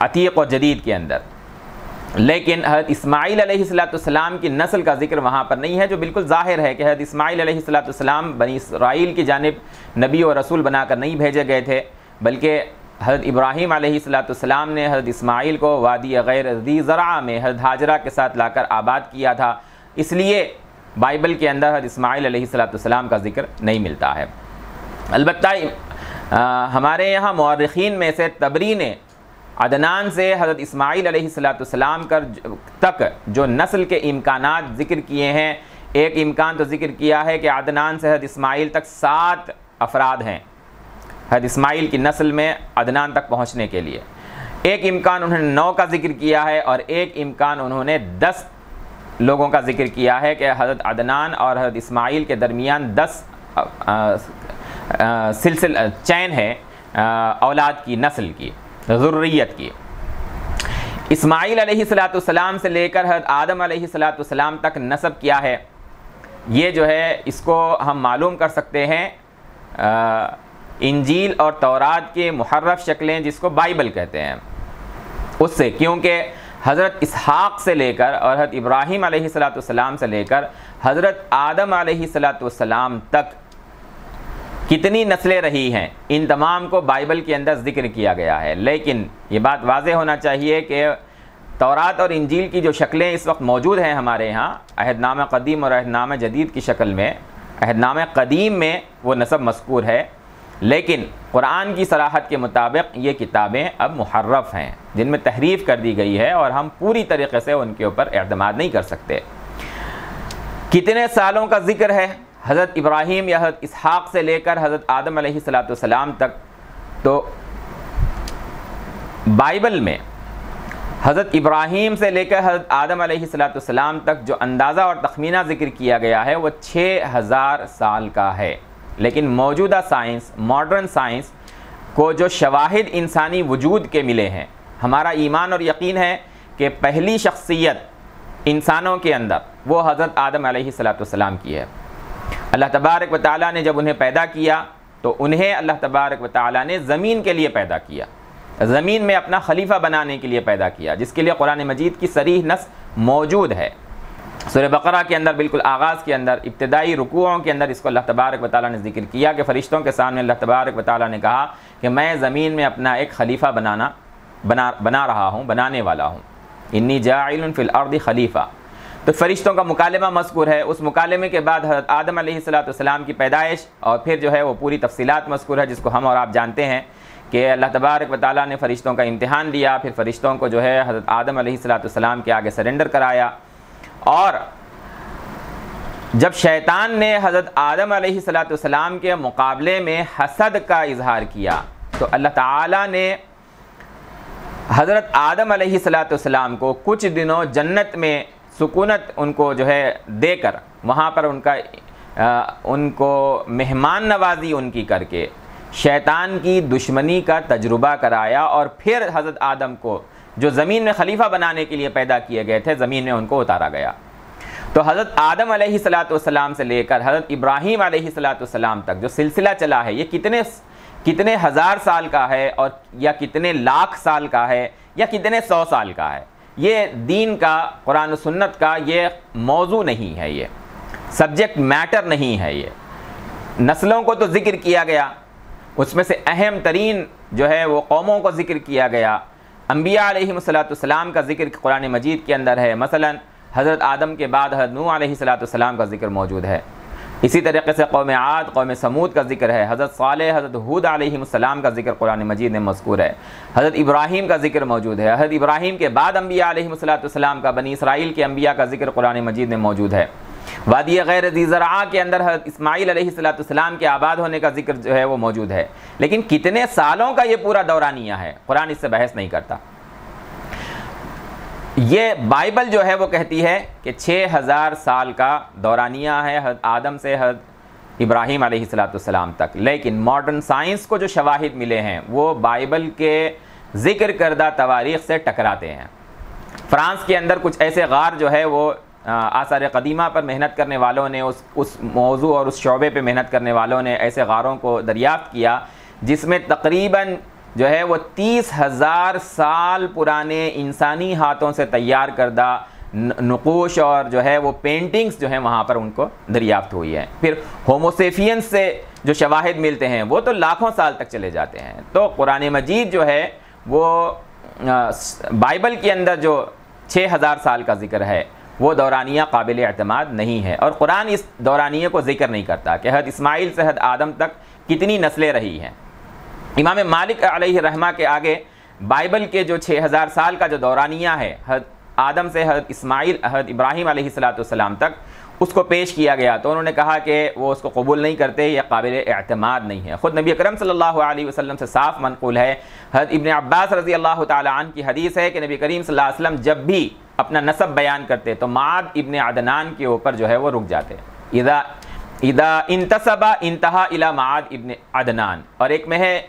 عتیق و جدید کے اندر، لیکن حضرت اسماعیل علیہ السلام کی نسل کا ذکر وہاں پر نہیں ہے، جو بالکل ظاہر ہے کہ حضرت اسماعیل علیہ السلام بنی اسرائیل کی جانب نبی و رسول بنا کر نہیں بھیجے گئے تھے، بلکہ حضرت ابراہیم علیہ السلام نے حضرت اسماعیل کو وادی غیر ذی زرع میں حضرت ہاجرہ کے ساتھ لا کر آباد کیا تھا، اس لیے بائبل کے اندر حضرت اسماعیل علیہ السلام کا ذکر نہیں ملتا ہے۔ البتہ ہمارے یہاں مورخین میں سے طبری نے عدنان سے حضرت اسماعیل علیہ السلام تک جو نسل کے امکانات ذکر کیے ہیں، ایک امکان تو ذکر کیا ہے کہ عدنان سے حضرت اسماعیل تک 7 افراد ہیں حضرت اسماعیل کی نسل میں عدنان تک پہنچنے کے لیے، ایک امکان انہوں نے 9 کا ذکر کیا ہے، اور ایک امکان انہوں نے 10 لوگوں کا ذکر کیا ہے کہ حضرت عدنان اور حضرت اسماعیل کے درمیان 10 سلسلہ چین ہے اولاد کی، نسل کی، ذریت کی۔ اسماعیل علیہ السلام سے لے کر حضرت آدم علیہ السلام تک نسب کیا ہے، یہ جو ہے اس کو ہم معلوم کر سکتے ہیں انجیل اور تورات کے محرف شکلیں جس کو بائبل کہتے ہیں اس سے، کیونکہ حضرت اسحاق سے لے کر اور حضرت ابراہیم علیہ السلام سے لے کر حضرت آدم علیہ السلام تک کتنی نسلیں رہی ہیں، ان تمام کو بائبل کے اندر ذکر کیا گیا ہے، لیکن یہ بات واضح ہونا چاہیے کہ تورات اور انجیل کی جو شکلیں اس وقت موجود ہیں ہمارے یہاں عہد نامہ قدیم اور عہد نامہ جدید کی شکل میں، عہد نامہ قدیم میں وہ نسب مذکور ہے، لیکن قرآن کی صراحت کے مطابق یہ کتابیں اب محرف ہیں جن میں تحریف کر دی گئی ہے، اور ہم پوری طریقے سے ان کے اوپر اعتماد نہیں کر سکتے۔ کتنے سالوں کا ذکر ہے حضرت ابراہیم یا حضرت اسحاق سے لے کر حضرت آدم علیہ السلام تک، تو بائبل میں حضرت ابراہیم سے لے کر حضرت آدم علیہ السلام تک جو اندازہ اور تخمینہ ذکر کیا گیا ہے وہ 6000 سال کا ہے، لیکن موجودہ سائنس، ماڈرن سائنس کو جو شواہد انسانی وجود کے ملے ہیں، ہمارا ایمان اور یقین ہے کہ پہلی شخصیت انسانوں کے اندر وہ حضرت آدم علیہ السلام کی ہے۔ اللہ تبارک و تعالیٰ نے جب انہیں پیدا کیا تو انہیں اللہ تبارک و تعالیٰ نے زمین کے لیے پیدا کیا، زمین میں اپنا خلیفہ بنانے کے لیے پیدا کیا، جس کے لیے قرآن مجید کی صریح نص موجود ہے۔ سورہ بقرہ کے اندر بالکل آغاز کے اندر ابتدائی رکوعوں کے اندر اس کو اللہ تبارک و تعالیٰ نے ذکر کیا کہ فرشتوں کے سامنے اللہ تبارک و تعالیٰ نے کہا کہ میں زمین میں اپنا ایک خلیفہ بنا رہا ہوں، بنانے والا ہوں، انی جاعل فی الارض خلیفہ۔ تو فرشتوں کا مکالمہ مذکور ہے، اس مکالمے کے بعد حضرت آدم علیہ السلام کی پیدائش، اور پھر جو ہے وہ پوری تفصیلات مذکور ہے جس کو ہم اور آپ جانتے ہیں کہ اللہ تبارک و تعالیٰ نے فرشتوں کا امتحان لیا، پھر فرشتوں کو جو ہے حضرت آدم علیہ السلام کے آگے سرنڈر کرایا، اور جب شیطان نے حضرت آدم علیہ السلام کے مقابلے میں حسد کا اظہار کیا تو اللہ تعالیٰ نے حضرت آدم علیہ السلام کو کچھ دنوں جنت میں سکونت ان کو جو ہے دے کر، وہاں پر ان کو مہمان نوازی ان کی کر کے شیطان کی دشمنی کا تجربہ کرایا، اور پھر حضرت آدم کو جو زمین میں خلیفہ بنانے کے لیے پیدا کیے گئے تھے زمین میں ان کو اتارا گیا۔ تو حضرت آدم علیہ السلام سے لے کر حضرت ابراہیم علیہ السلام تک جو سلسلہ چلا ہے، یہ کتنے ہزار سال کا ہے، اور یا کتنے لاکھ سال کا ہے، یا کتنے 100 سال کا ہے، یہ دین کا، قرآن و سنت کا یہ موضوع نہیں ہے، یہ سبجیکٹ میٹر نہیں ہے۔ یہ نسلوں کو تو ذکر کیا گیا، اس میں سے اہم ترین جو ہے وہ قوموں کو ذکر کیا گیا، انبیاء علیہ السلام کا ذکر قرآن مجید کے اندر ہے، مثلا حضرت آدم کے بعد حضرت نوح علیہ السلام کا ذکر موجود ہے، اسی طریقے سے قوم عاد، قوم سمود کا ذکر ہے، حضرت صالح، حضرت ہود علیہ السلام کا ذکر قرآن مجید میں مذکور ہے، حضرت ابراہیم کا ذکر موجود ہے، حضرت ابراہیم کے بعد انبیاء علیہ السلام کا، بنی اسرائیل کے انبیاء کا ذکر قرآن مجید میں موجود ہے، وادی غیر ذی زرع کے اندر حضرت اسماعیل علیہ السلام کے آباد ہونے کا ذکر جو ہے وہ موجود ہے، لیکن کتنے سالوں کا یہ پورا دورانیہ ہے قرآن اس سے بحث نہیں کرتا۔ یہ بائبل جو ہے وہ کہتی ہے کہ 6000 سال کا دورانیہ ہے حضرت آدم سے حضرت ابراہیم علیہ السلام تک، لیکن ماڈرن سائنس کو جو شواہد ملے ہیں وہ بائبل کے ذکر کردہ تواریخ سے ٹکراتے ہیں۔ فرانس کے اندر کچھ ایسے غار جو ہے وہ آثار قدیمہ پر محنت کرنے والوں نے، اس موضوع اور اس شعبے پہ محنت کرنے والوں نے ایسے غاروں کو دریافت کیا جس میں تقریباً جو ہے وہ 30,000 سال پرانے انسانی ہاتھوں سے تیار کردہ نقوش اور جو ہے وہ پینٹنگز جو ہیں وہاں پر ان کو دریافت ہوئی ہے۔ پھر ہوموسیفینس سے جو شواہد ملتے ہیں وہ تو لاکھوں سال تک چلے جاتے ہیں۔ تو قرآن مجید جو ہے وہ بائبل کے اندر جو 6,000 سال کا ذکر ہے وہ دورانیہ قابل اعتماد نہیں ہے، اور قرآن اس دورانیے کو ذکر نہیں کرتا کہ حضرت اسماعیل سے حضرت آدم تک کتنی نسلیں رہی ہیں۔ امام مالک علیہ رحمہ کے آگے بائبل کے جو 6,000 سال کا جو دورانیہ ہے حضرت آدم سے حضرت اسماعیل حضرت ابراہیم علیہ السلام تک، اس کو پیش کیا گیا تو انہوں نے کہا کہ وہ اس کو قبول نہیں کرتے، یہ قابل اعتماد نہیں ہے۔ خود نبی اکرم صلی اللہ علیہ وسلم سے صاف منقول ہے، حضرت ابن عباس رضی اللہ تعالی عنہ کی حدیث ہے کہ نبی کریم صلی اللہ علیہ وسلم جب بھی اپنا نسب بیان کرتے تو معاد ابن عدنان کے اوپر جو ہے وہ رک جاتے، اذا انتسب انتہا الی معاد ابن عدنان، اور ایک میں ہے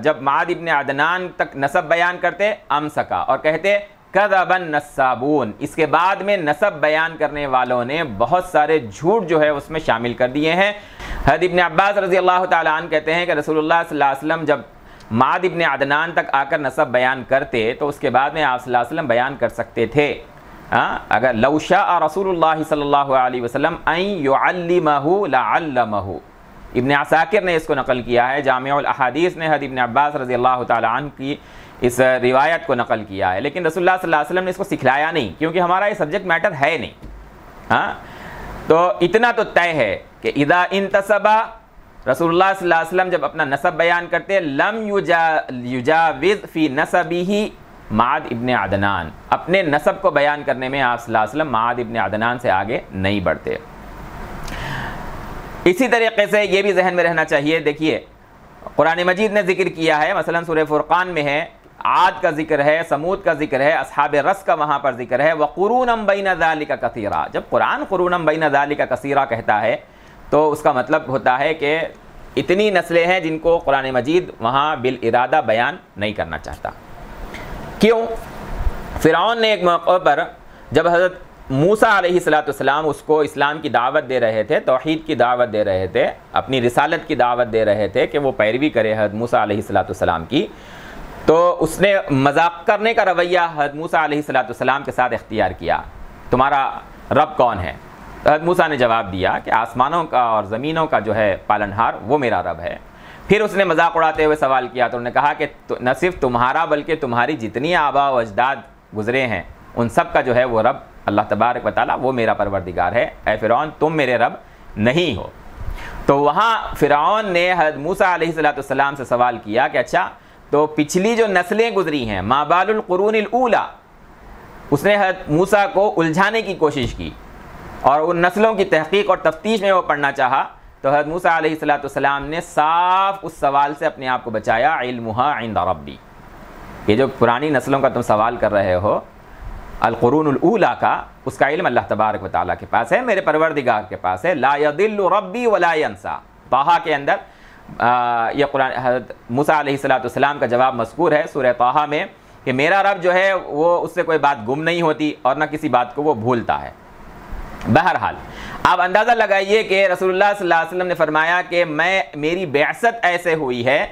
جب معاد ابن عدنان تک نسب بیان کرتے امسکا اور کہتے کذب النسابون، اس کے بعد میں نسب بیان کرنے والوں نے بہت سارے جھوٹ جو ہے اس میں شامل کر دیے ہیں۔ حضرت ابن عباس رضی اللہ تعالی عنہ کہتے ہیں کہ رسول اللہ صلی اللہ علیہ وسلم جب معاد ابن عدنان تک آ کر نسب بیان کرتے تو اس کے بعد میں آپ صلی اللہ علیہ وسلم بیان کر سکتے تھے، اگر لو شاء رسول اللہ صلی اللہ علیہ وسلم ان یعلمہ لعلمہ۔ ابن عساکر نے اس کو نقل کیا ہے، جامع الاحادیث نے حضرت ابن عباس رضی اللہ تعالی عنہ کی اس روایت کو نقل کیا ہے، لیکن رسول اللہ صلی اللہ علیہ وسلم نے اس کو سکھلایا نہیں، کیونکہ ہمارا یہ سبجیکٹ میٹر ہے نہیں۔ تو اتنا تو طے ہے کہ اذا انتسب، رسول اللہ صلی اللہ علیہ وسلم جب اپنا نسب بیان کرتے لم یجاوز فی نسبہ معاد ابن عدنان، اپنے نسب کو بیان کرنے میں آپ صلی اللہ علیہ وسلم معاد ابن عدنان سے آگے نہیں بڑھتے۔ اسی طریقے سے یہ بھی ذہن میں رہنا چاہیے، دیکھیے قرآن مجید نے ذکر کیا ہے، مثلا سورہ فرقان میں ہے، عاد کا ذکر ہے، سمود کا ذکر ہے، اصحاب رس کا وہاں پر ذکر ہے، وَقُرُونًا بَيْنَ ذَلِكَ كَثِيرًا۔ جب قرآن قُرُونًا بَيْنَ ذَلِكَ كَثِيرًا کہتا ہے تو اس کا مطلب ہوتا ہے کہ اتنی نسلیں ہیں جن کو قرآن مجید وہاں بالارادہ بیان نہیں کرنا چاہتا۔ کیوں؟ فرعون نے ایک موقع پر جب حضرت موسیٰ علیہ السلام اس کو اسلام کی دعوت دے رہے تھے، توحید کی دعوت دے رہے تھے، اپنی رسالت کی دعوت دے رہے تھے کہ وہ پیروی کرے حضرت موسیٰ علیہ السلام کی، تو اس نے مذاق کرنے کا رویہ حضرت موسیٰ علیہ السلام کے ساتھ اختیار کیا، تمہارا رب کون ہے؟ تو حضرت موسیٰ نے جواب دیا کہ آسمانوں کا اور زمینوں کا جو ہے پالنہار وہ میرا رب ہے۔ پھر اس نے مذاق اڑاتے ہوئے سوال کیا تو انہوں نے کہا کہ نہ صرف تمہارا بلکہ تمہاری جتنی آباء و اجداد گزرے ہیں ان سب کا جو ہے وہ رب اللہ تبارک و تعالیٰ وہ میرا پروردگار ہے، اے فرعون تم میرے رب نہیں ہو۔ تو وہاں فرعون نے حضرت موسیٰ علیہ السلام سے سوال کیا کہ اچھا تو پچھلی جو نسلیں گزری ہیں ما بال القرون الاولی، اس نے حضرت موسیٰ کو الجھانے کی کوشش کی اور ان نسلوں کی تحقیق اور تفتیش میں وہ پڑھنا چاہا، تو حضرت موسیٰ علیہ السلام نے صاف اس سوال سے اپنے آپ کو بچایا، علمھا عند ربی، یہ جو پرانی نسلوں کا تم سوال کر رہے ہو القرون الاولی کا، اس کا علم اللہ تبارک و تعالیٰ کے پاس ہے، میرے پروردگار کے پاس ہے، لا یضل ربی ولا ینسا۔ طٰہٰ کے اندر یہ قرآن حضرت موسیٰ علیہ السلام کا جواب مذکور ہے سورہ طٰہٰ میں کہ میرا رب جو ہے وہ اس سے کوئی بات گم نہیں ہوتی اور نہ کسی بات کو وہ بھولتا ہے۔ بہرحال آپ اندازہ لگائیے کہ رسول اللہ صلی اللہ علیہ وسلم نے فرمایا کہ میری بعثت ایسے ہوئی ہے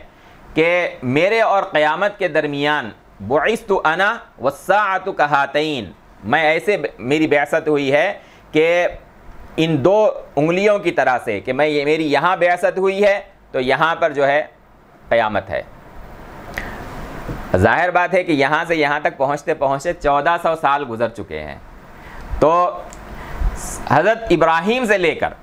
کہ میرے اور قیامت کے درمیان بعثت انا والساعۃ کہاتین، میں ایسے میری بعثت ہوئی ہے کہ ان دو انگلیوں کی طرح سے، کہ میری یہاں بعثت ہوئی ہے تو یہاں پر جو ہے قیامت ہے۔ ظاہر بات ہے کہ یہاں سے یہاں تک پہنچتے پہنچتے 1400 سال گزر چکے ہیں، تو حضرت ابراہیم سے لے کر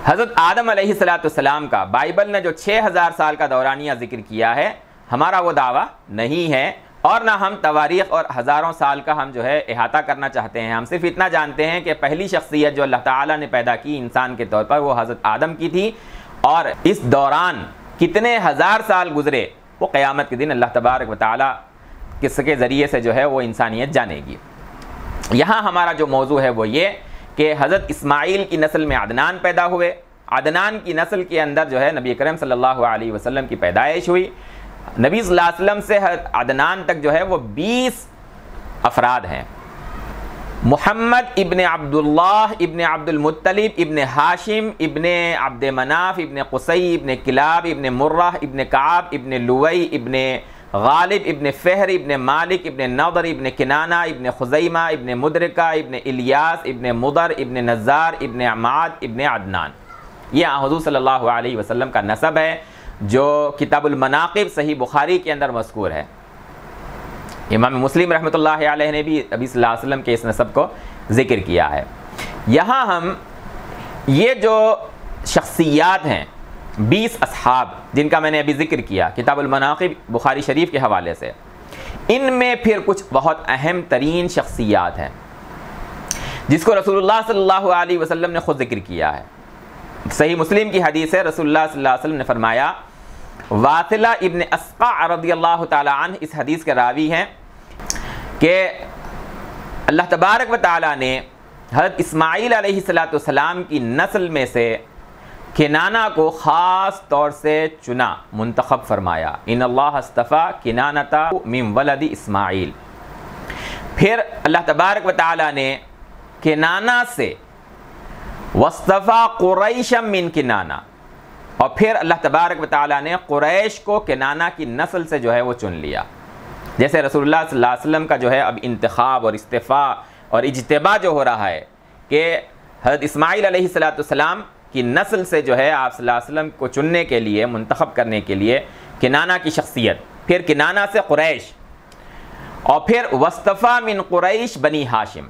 حضرت آدم علیہ السلام کا بائبل نے جو 6000 سال کا دورانیہ ذکر کیا ہے، ہمارا وہ دعویٰ نہیں ہے، اور نہ ہم تواریخ اور ہزاروں سال کا ہم جو ہے احاطہ کرنا چاہتے ہیں۔ ہم صرف اتنا جانتے ہیں کہ پہلی شخصیت جو اللہ تعالیٰ نے پیدا کی انسان کے طور پر وہ حضرت آدم کی تھی، اور اس دوران کتنے ہزار سال گزرے وہ قیامت کے دن اللہ تبارک و تعالیٰ کس کے ذریعے سے جو ہے وہ انسانیت جانے گی۔ یہاں ہمارا جو موضوع ہے وہ یہ کہ حضرت اسماعیل کی نسل میں عدنان پیدا ہوئے، عدنان کی نسل کے اندر جو ہے نبی کریم صلی اللہ علیہ وسلم کی پیدائش ہوئی، نبی صلی اللہ علیہ وسلم سے عدنان تک جو ہے وہ 20 افراد ہیں، محمد ابن عبداللہ ابن عبد المطلب ابن ہاشم ابن عبد مناف ابن قصی ابن کلاب ابن مرہ ابن کعب ابن لوئی ابن غالب ابن فہر ابن مالک ابن نضر ابن کنانہ ابن خزیمہ ابن مدرکہ ابن الیاس ابن مضر ابن نزار ابن عماد ابن عدنان. یہ حضور صلی اللہ علیہ وسلم کا نسب ہے جو کتاب المناقب صحیح بخاری کے اندر مذکور ہے. امام مسلم رحمۃ اللہ علیہ نے بھی نبی صلی اللہ علیہ وسلم کے اس نسب کو ذکر کیا ہے. یہاں ہم یہ جو شخصیات ہیں 20 اصحاب جن کا میں نے ابھی ذکر کیا کتاب المناقب بخاری شریف کے حوالے سے، ان میں پھر کچھ بہت اہم ترین شخصیات ہیں جس کو رسول اللہ صلی اللہ علیہ وسلم نے خود ذکر کیا ہے. صحیح مسلم کی حدیث ہے، رسول اللہ صلی اللہ علیہ وسلم نے فرمایا، واثلہ ابن اسقع رضی اللہ تعالی عنہ اس حدیث کے راوی ہیں کہ اللہ تبارک و تعالی نے حضرت اسماعیل علیہ السلام کی نسل میں سے کنانہ کو خاص طور سے چنا، منتخب فرمایا. ان اللہ اصطفیٰ کنانۃ من ولد اسماعیل. پھر اللہ تبارک و تعالی نے کنانہ سے واصطفیٰ قریشا من کنانہ، اور پھر اللہ تبارک و تعالی نے قریش کو کنانہ کی نسل سے جو ہے وہ چن لیا. جیسے رسول اللہ صلی اللہ علیہ وسلم کا جو ہے اب انتخاب اور استفاء اور اجتباء جو ہو رہا ہے کہ حضرت اسماعیل علیہ السلام کی نسل سے جو ہے آپ صلی اللہ علیہ وسلم کو چننے کے لیے، منتخب کرنے کے لیے کنانہ کی شخصیت، پھر کنانہ سے قریش، اور پھر واصطفیٰ من قریش بنی ہاشم،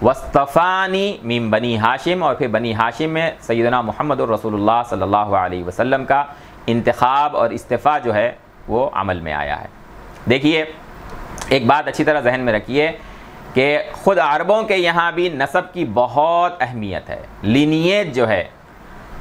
واصطفانی من بنی ہاشم، اور پھر بنی ہاشم میں سیدنا محمد الرسول اللہ صلی اللہ علیہ وسلم کا انتخاب اور استفاء جو ہے وہ عمل میں آیا ہے. دیکھیے ایک بات اچھی طرح ذہن میں رکھیے کہ خود عربوں کے یہاں بھی نسب کی بہت اہمیت ہے. لینیج جو ہے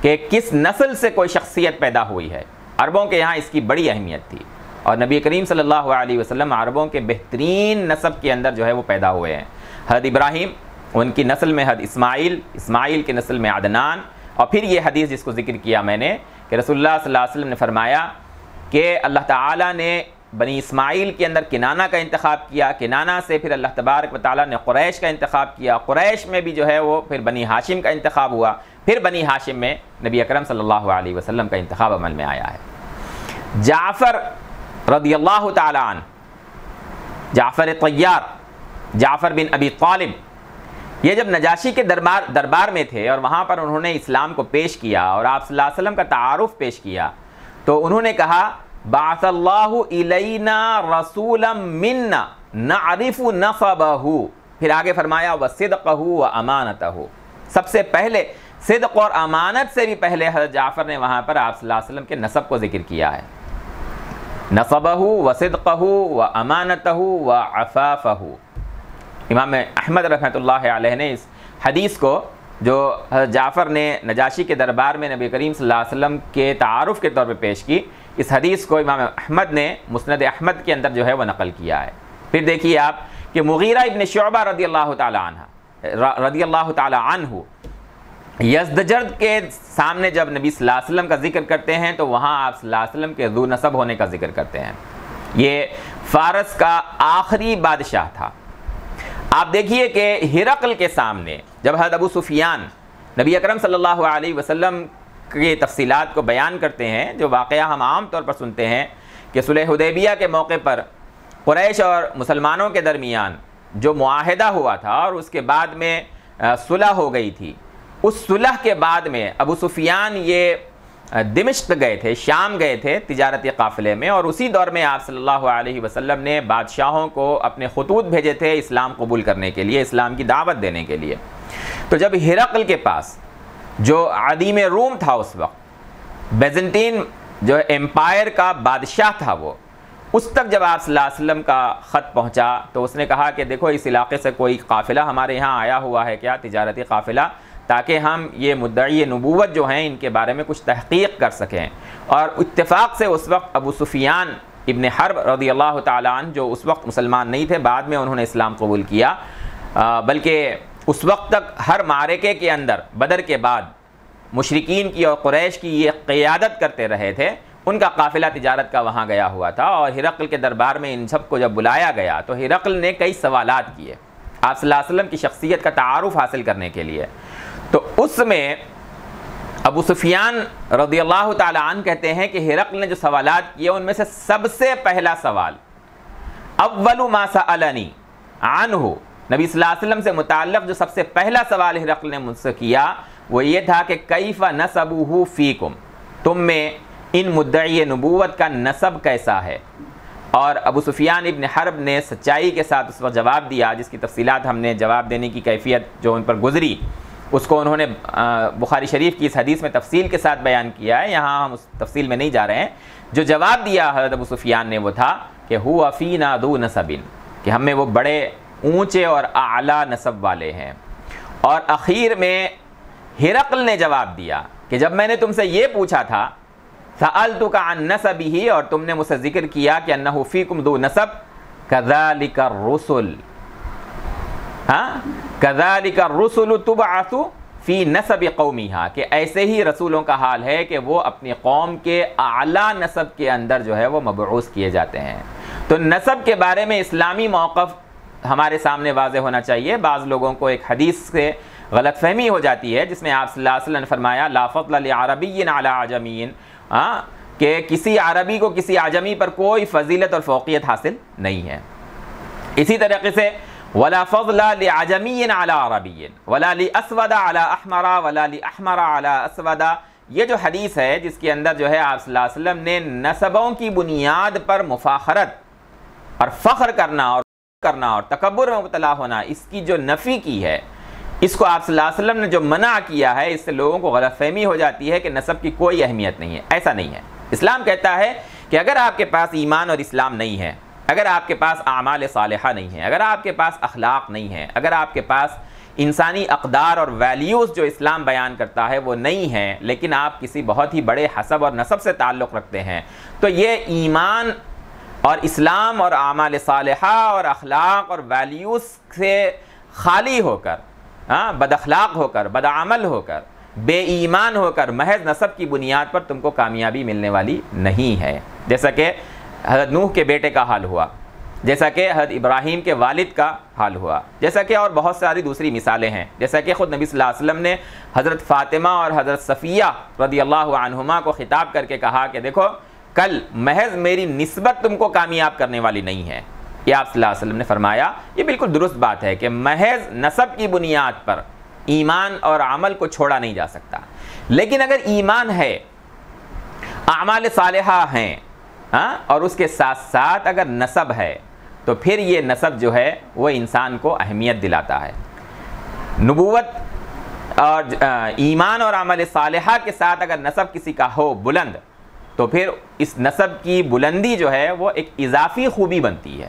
کہ کس نسل سے کوئی شخصیت پیدا ہوئی ہے، عربوں کے یہاں اس کی بڑی اہمیت تھی، اور نبی کریم صلی اللہ علیہ وسلم عربوں کے بہترین نسب کے اندر جو ہے وہ پیدا ہوئے ہیں. حضرت ابراہیم، ان کی نسل میں حضرت اسماعیل، اسماعیل کی نسل میں عدنان، اور پھر یہ حدیث جس کو ذکر کیا میں نے کہ رسول اللہ صلی اللہ علیہ وسلم نے فرمایا کہ اللہ تعالیٰ نے بنی اسماعیل کے اندر کنانہ کا انتخاب کیا، کنانہ سے پھر اللہ تبارک و تعالیٰ نے قریش کا انتخاب کیا، قریش میں بھی جو ہے وہ پھر بنی ہاشم کا انتخاب ہوا، پھر بنی ہاشم میں نبی اکرم صلی اللہ علیہ وسلم کا انتخاب عمل میں آیا ہے. جعفر رضی اللہ تعالیٰ عنہ، جعفر طیار، جعفر بن ابی طالب، یہ جب نجاشی کے دربار میں تھے اور وہاں پر انہوں نے اسلام کو پیش کیا اور آپ صلی اللہ علیہ وسلم کا تعارف پیش کیا، تو انہوں نے کہا بعث اللہ الینا رسولا منا نعرف نصبہ، پھر آگے فرمایا وصدقہ وامانتہ. سب سے پہلے صدق اور امانت سے بھی پہلے حضرت جعفر نے وہاں پر آپ صلی اللہ علیہ وسلم کے نسب کو ذکر کیا ہے. نصبہ وصدقہ وامانتہ وعفافہ. امام احمد رحمۃ اللہ علیہ نے اس حدیث کو جو حضرت جعفر نے نجاشی کے دربار میں نبی کریم صلی اللہ علیہ وسلم کے تعارف کے طور پہ پیش کی، اس حدیث کو امام احمد نے مسند احمد کے اندر جو ہے وہ نقل کیا ہے. پھر دیکھیے آپ کہ مغیرہ ابن شعبہ رضی اللہ تعالی عنہ یزدجرد کے سامنے جب نبی صلی اللہ علیہ وسلم کا ذکر کرتے ہیں تو وہاں آپ صلی اللہ علیہ وسلم کے ذو نسب ہونے کا ذکر کرتے ہیں. یہ فارس کا آخری بادشاہ تھا. آپ دیکھیے کہ ہرقل کے سامنے جب حضرت ابو سفیان نبی اکرم صلی اللہ علیہ وسلم کی تفصیلات کو بیان کرتے ہیں، جو واقعہ ہم عام طور پر سنتے ہیں کہ صلح حدیبیہ کے موقع پر قریش اور مسلمانوں کے درمیان جو معاہدہ ہوا تھا اور اس کے بعد میں صلح ہو گئی تھی، اس صلح کے بعد میں ابو سفیان یہ دمشق گئے تھے، شام گئے تھے تجارتی قافلے میں، اور اسی دور میں آپ صلی اللہ علیہ وسلم نے بادشاہوں کو اپنے خطوط بھیجے تھے اسلام قبول کرنے کے لیے، اسلام کی دعوت دینے کے لیے. تو جب ہرقل کے پاس جو عدیم روم تھا اس وقت، بیزنٹین جو امپائر کا بادشاہ تھا، وہ اس تک جب آپ صلی اللہ علیہ وسلم کا خط پہنچا تو اس نے کہا کہ دیکھو اس علاقے سے کوئی قافلہ ہمارے یہاں آیا ہوا ہے کیا، تجارتی قافلہ، تاکہ ہم یہ مدعی نبوت جو ہیں ان کے بارے میں کچھ تحقیق کر سکیں. اور اتفاق سے اس وقت ابو سفیان ابن حرب رضی اللہ تعالیٰ عنہ جو اس وقت مسلمان نہیں تھے، بعد میں انہوں نے اسلام قبول کیا، بلکہ اس وقت تک ہر معرکے کے اندر بدر کے بعد مشرکین کی اور قریش کی یہ قیادت کرتے رہے تھے، ان کا قافلہ تجارت کا وہاں گیا ہوا تھا. اور ہرقل کے دربار میں ان سب کو جب بلایا گیا تو ہرقل نے کئی سوالات کیے آپ صلی اللہ علیہ وسلم کی شخصیت کا تعارف حاصل کرنے کے لیے. تو اس میں ابو سفیان رضی اللہ تعالی عنہ کہتے ہیں کہ ہرقل نے جو سوالات کیے ان میں سے سب سے پہلا سوال اول ما سألنی عنہ، نبی صلی اللہ علیہ وسلم سے متعلق جو سب سے پہلا سوال ہرقل نے مجھ سے کیا وہ یہ تھا کہ کیف نسبہ فیکم، تم میں ان مدعی نبوت کا نسب کیسا ہے. اور ابو سفیان ابن حرب نے سچائی کے ساتھ اس وقت جواب دیا، جس کی تفصیلات ہم نے جواب دینے کی کیفیت جو ان پر گزری اس کو انہوں نے بخاری شریف کی اس حدیث میں تفصیل کے ساتھ بیان کیا ہے، یہاں ہم اس تفصیل میں نہیں جا رہے ہیں. جو جواب دیا حضرت ابو سفیان نے وہ تھا کہ ہوا فینا ذو نسب، کہ ہم میں وہ بڑے اونچے اور اعلیٰ نسب والے ہیں. اور اخیر میں ہرقل نے جواب دیا کہ جب میں نے تم سے یہ پوچھا تھا سألتک عن نسبہ، اور تم نے مجھ سے ذکر کیا کہ انہ فیکم ذو نسب، کذالک الرسل، کذالک الرسل تبعث فی نسب قومہا، کہ ایسے ہی رسولوں کا حال ہے کہ وہ اپنی قوم کے اعلیٰ نسب کے اندر جو ہے وہ مبعوث کیے جاتے ہیں. تو نسب کے بارے میں اسلامی موقف ہمارے سامنے واضح ہونا چاہیے. بعض لوگوں کو ایک حدیث سے غلط فہمی ہو جاتی ہے جس میں آپ صلی اللہ علیہ وسلم نے فرمایا لا فضل لعربی علی عجمی، کہ کسی عربی کو کسی عجمی پر کوئی فضیلت اور فوقیت حاصل نہیں ہے. اسی طریقے سے ولا فضل لعجمی علی عربی ولا لاسود علی احمر ولا لاحمر علی اسود، یہ جو حدیث ہے جس کے اندر جو ہے آپ صلی اللہ علیہ وسلم نے نسبوں کی بنیاد پر مفاخرت اور فخر کرنا اور تکبر میں مبتلا ہونا، اس کی جو نفی کی ہے، اس کو آپ صلی اللہ علیہ وسلم نے جو منع کیا ہے، اس سے لوگوں کو غلط فہمی ہو جاتی ہے کہ نسب کی کوئی اہمیت نہیں ہے. ایسا نہیں ہے. اسلام کہتا ہے کہ اگر آپ کے پاس ایمان اور اسلام نہیں ہے، اگر آپ کے پاس اعمال صالحہ نہیں ہے، اگر آپ کے پاس اخلاق نہیں ہے، اگر آپ کے پاس انسانی اقدار اور ویلیوز جو اسلام بیان کرتا ہے وہ نہیں ہے، لیکن آپ کسی بہت ہی بڑے حسب اور نسب سے تعلق رکھتے ہیں، تو یہ ایمان اور اسلام اور اعمال صالحہ اور اخلاق اور ویلیوز سے خالی ہو کر، بد اخلاق ہو کر، بد عمل ہو کر، بے ایمان ہو کر محض نسب کی بنیاد پر تم کو کامیابی ملنے والی نہیں ہے. جیسا کہ حضرت نوح کے بیٹے کا حال ہوا، جیسا کہ حضرت ابراہیم کے والد کا حال ہوا، جیسا کہ اور بہت ساری دوسری مثالیں ہیں. جیسا کہ خود نبی صلی اللہ علیہ وسلم نے حضرت فاطمہ اور حضرت صفیہ رضی اللہ عنہما کو خطاب کر کے کہا کہ دیکھو کل محض میری نسبت تم کو کامیاب کرنے والی نہیں ہے. یہ آپ صلی اللہ علیہ وسلم نے فرمایا. یہ بالکل درست بات ہے کہ محض نسب کی بنیاد پر ایمان اور عمل کو چھوڑا نہیں جا سکتا، لیکن اگر ایمان ہے، اعمال صالحہ ہیں، اور اس کے ساتھ ساتھ اگر نسب ہے تو پھر یہ نسب جو ہے وہ انسان کو اہمیت دلاتا ہے. نبوت اور ایمان اور عمل صالحہ کے ساتھ اگر نسب کسی کا ہو بلند تو پھر اس نسب کی بلندی جو ہے وہ ایک اضافی خوبی بنتی ہے.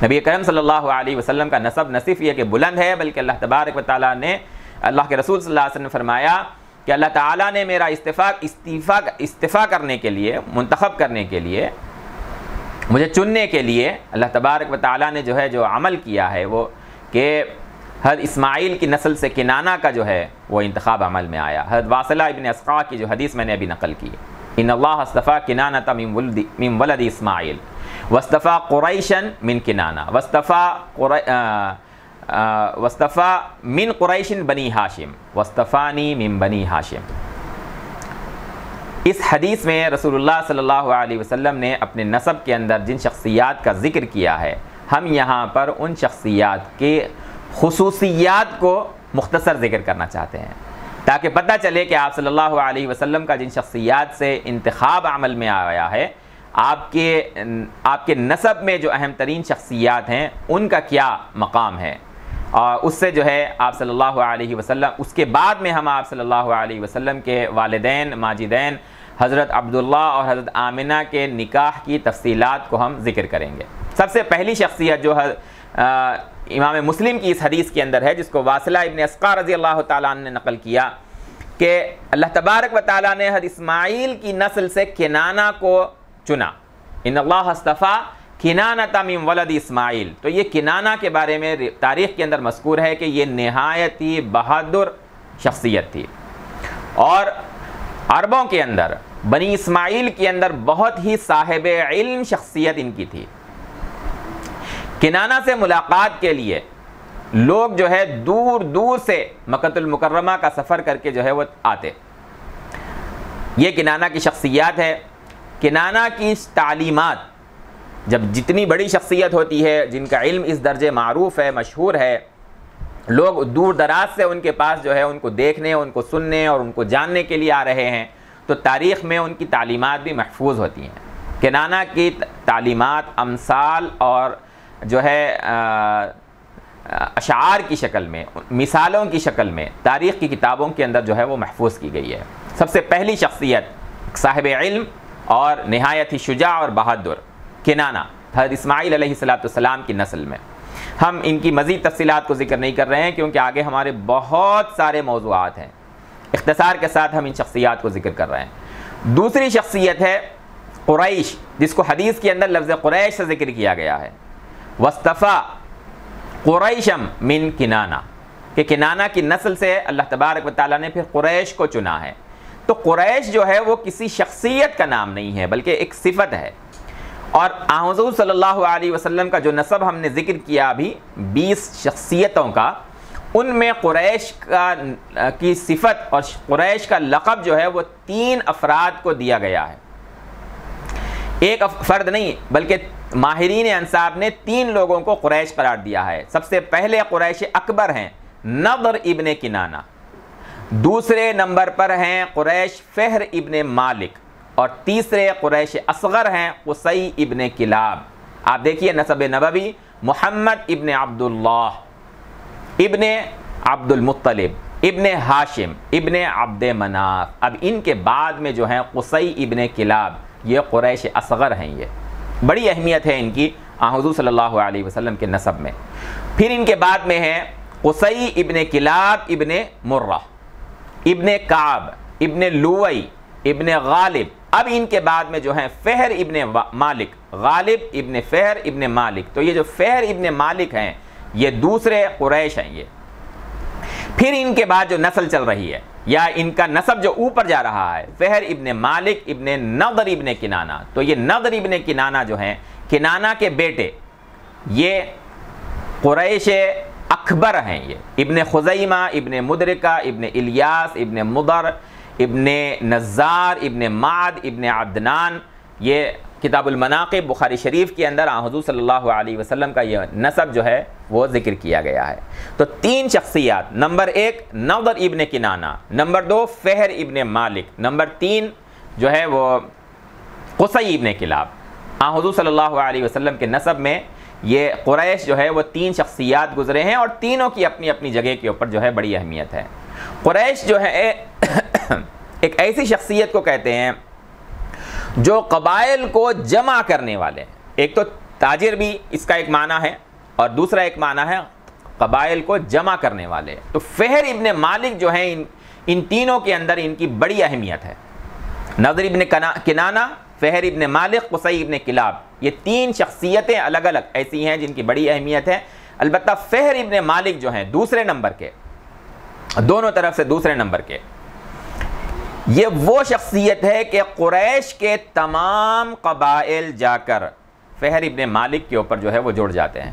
نبی کرم صلی اللہ علیہ وسلم کا نسب نہ صرف یہ کہ بلند ہے، بلکہ اللہ تبارک و تعالیٰ نے، اللہ کے رسول صلی اللہ علیہ وسلم نے فرمایا کہ اللہ تعالیٰ نے میرا استفاء کرنے کے لیے، منتخب کرنے کے لیے، مجھے چننے کے لیے اللہ تبارک و تعالیٰ نے جو ہے جو عمل کیا ہے وہ کہ حضرت اسماعیل کی نسل سے کنانہ کا جو ہے وہ انتخاب عمل میں آیا. حضرت واصلہ ابن اسقاء کی جو حدیث میں نے ابھی نقل کی، ان اللہ اصطفیٰ کنانۃ من ولد اسماعیل واصطفیٰ قریشا من کنانہ واصطفیٰ من قریش بنی ہاشم واصطفانی من بنی ہاشم. اس حدیث میں رسول اللہ صلی اللہ علیہ وسلم نے اپنے نسب کے اندر جن شخصیات کا ذکر کیا ہے، ہم یہاں پر ان شخصیات کے خصوصیات کو مختصر ذکر کرنا چاہتے ہیں تاکہ پتہ چلے کہ آپ صلی اللہ علیہ وسلم کا جن شخصیات سے انتخاب عمل میں آیا ہے، آپ کے نسب میں جو اہم ترین شخصیات ہیں ان کا کیا مقام ہے، اور اس سے جو ہے آپ صلی اللہ علیہ وسلم، اس کے بعد میں ہم آپ صلی اللہ علیہ وسلم کے والدین ماجدین حضرت عبداللہ اور حضرت آمنہ کے نکاح کی تفصیلات کو ہم ذکر کریں گے. سب سے پہلی شخصیت جو امام مسلم کی اس حدیث کے اندر ہے، جس کو واصلہ ابن اسقاء رضی اللہ تعالیٰ عنہ نے نقل کیا کہ اللہ تبارک و تعالیٰ نے حضرت اسماعیل کی نسل سے کنانہ کو چنا. ان اللہ اصطفیٰ کنانۃ من ولد اسماعیل. تو یہ کنانہ کے بارے میں تاریخ کے اندر مذکور ہے کہ یہ نہایت ہی بہادر شخصیت تھی، اور عربوں کے اندر بنی اسماعیل کے اندر بہت ہی صاحب علم شخصیت ان کی تھی. کنانہ سے ملاقات کے لیے لوگ جو ہے دور دور سے مکۃ المکرمہ کا سفر کر کے جو ہے وہ آتے۔ یہ کنانہ کی شخصیات ہے۔ کنانہ کی تعلیمات، جب جتنی بڑی شخصیت ہوتی ہے، جن کا علم اس درجے معروف ہے، مشہور ہے، لوگ دور دراز سے ان کے پاس جو ہے ان کو دیکھنے، ان کو سننے اور ان کو جاننے کے لیے آ رہے ہیں، تو تاریخ میں ان کی تعلیمات بھی محفوظ ہوتی ہیں۔ کنانہ کی تعلیمات امثال اور جو ہے اشعار کی شکل میں، مثالوں کی شکل میں تاریخ کی کتابوں کے اندر جو ہے وہ محفوظ کی گئی ہے۔ سب سے پہلی شخصیت صاحب علم اور نہایت ہی شجاع اور بہادر کنانہ، حضرت اسماعیل علیہ السلام کی نسل میں۔ ہم ان کی مزید تفصیلات کو ذکر نہیں کر رہے ہیں کیونکہ آگے ہمارے بہت سارے موضوعات ہیں، اختصار کے ساتھ ہم ان شخصیات کو ذکر کر رہے ہیں۔ دوسری شخصیت ہے قریش، جس کو حدیث کے اندر لفظ قریش سے ذکر کیا گیا ہے۔ وَاصْطَفَىٰ قُرَيْشًا مِن کنانہ، کہ کنانہ کی نسل سے اللہ تبارک و تعالیٰ نے پھر قریش کو چنا ہے۔ تو قریش جو ہے وہ کسی شخصیت کا نام نہیں ہے بلکہ ایک صفت ہے۔ اور حضور صلی اللہ علیہ وسلم کا جو نسب ہم نے ذکر کیا ابھی 20 شخصیتوں کا، ان میں قریش کی صفت اور قریش کا لقب جو ہے وہ 3 افراد کو دیا گیا ہے۔ ایک فرد نہیں بلکہ ماہرین انساب نے 3 لوگوں کو قریش قرار دیا ہے۔ سب سے پہلے قریش اکبر ہیں نضر ابن کنانہ، دوسرے نمبر پر ہیں قریش فہر ابن مالک، اور تیسرے قریش اصغر ہیں قصی ابن کلاب۔ آپ دیکھیے نسب نبوی محمد ابن عبداللہ ابن عبد المطلب ابن ہاشم ابن عبد مناف۔ اب ان کے بعد میں جو ہیں قصی ابن کلاب، یہ قریش اصغر ہیں۔ یہ بڑی اہمیت ہے ان کی حضور صلی اللہ علیہ وسلم کے نسب میں۔ پھر ان کے بعد میں ہیں قصی ابن کلاب ابن مرہ ابن کعب ابن لوئی ابن غالب۔ اب ان کے بعد میں جو ہیں فہر ابن مالک، غالب ابن فہر ابن مالک۔ تو یہ جو فہر ابن مالک ہیں یہ دوسرے قریش ہیں یہ۔ پھر ان کے بعد جو نسل چل رہی ہے یا ان کا نسب جو اوپر جا رہا ہے فہر ابن مالک ابن نضر ابن کنانہ، تو یہ نضر ابن کنانہ جو ہیں کنانہ کے بیٹے، یہ قریش اکبر ہیں۔ یہ ابن خزیمہ ابن مدرکہ ابن الیاس ابن مضر ابن نزار ابن معد ابن عدنان۔ یہ کتاب المناقب بخاری شریف کے اندر حضور صلی اللہ علیہ وسلم کا یہ نسب جو ہے وہ ذکر کیا گیا ہے۔ تو 3 شخصیات، نمبر 1 نضر ابن کنانہ، نمبر 2 فہر ابن مالک، نمبر 3 جو ہے وہ قصی ابن کلاب۔ حضور صلی اللہ علیہ وسلم کے نسب میں یہ قریش جو ہے وہ 3 شخصیات گزرے ہیں، اور تینوں کی اپنی اپنی جگہ کے اوپر جو ہے بڑی اہمیت ہے۔ قریش جو ہے ایک ایسی شخصیت کو کہتے ہیں جو قبائل کو جمع کرنے والے ہیں۔ ایک تو تاجر بھی اس کا ایک معنی ہے، اور دوسرا ایک معنی ہے قبائل کو جمع کرنے والے۔ تو فہر ابن مالک جو ہیں ان تینوں کے اندر ان کی بڑی اہمیت ہے۔ نضر ابن کنانہ، فہر ابن مالک، قصی ابن کلاب، یہ 3 شخصیتیں الگ الگ ایسی ہیں جن کی بڑی اہمیت ہے۔ البتہ فہر ابن مالک جو ہیں دوسرے نمبر کے، دونوں طرف سے دوسرے نمبر کے، یہ وہ شخصیت ہے کہ قریش کے تمام قبائل جا کر فہر ابن مالک کے اوپر جو ہے وہ جڑ جاتے ہیں۔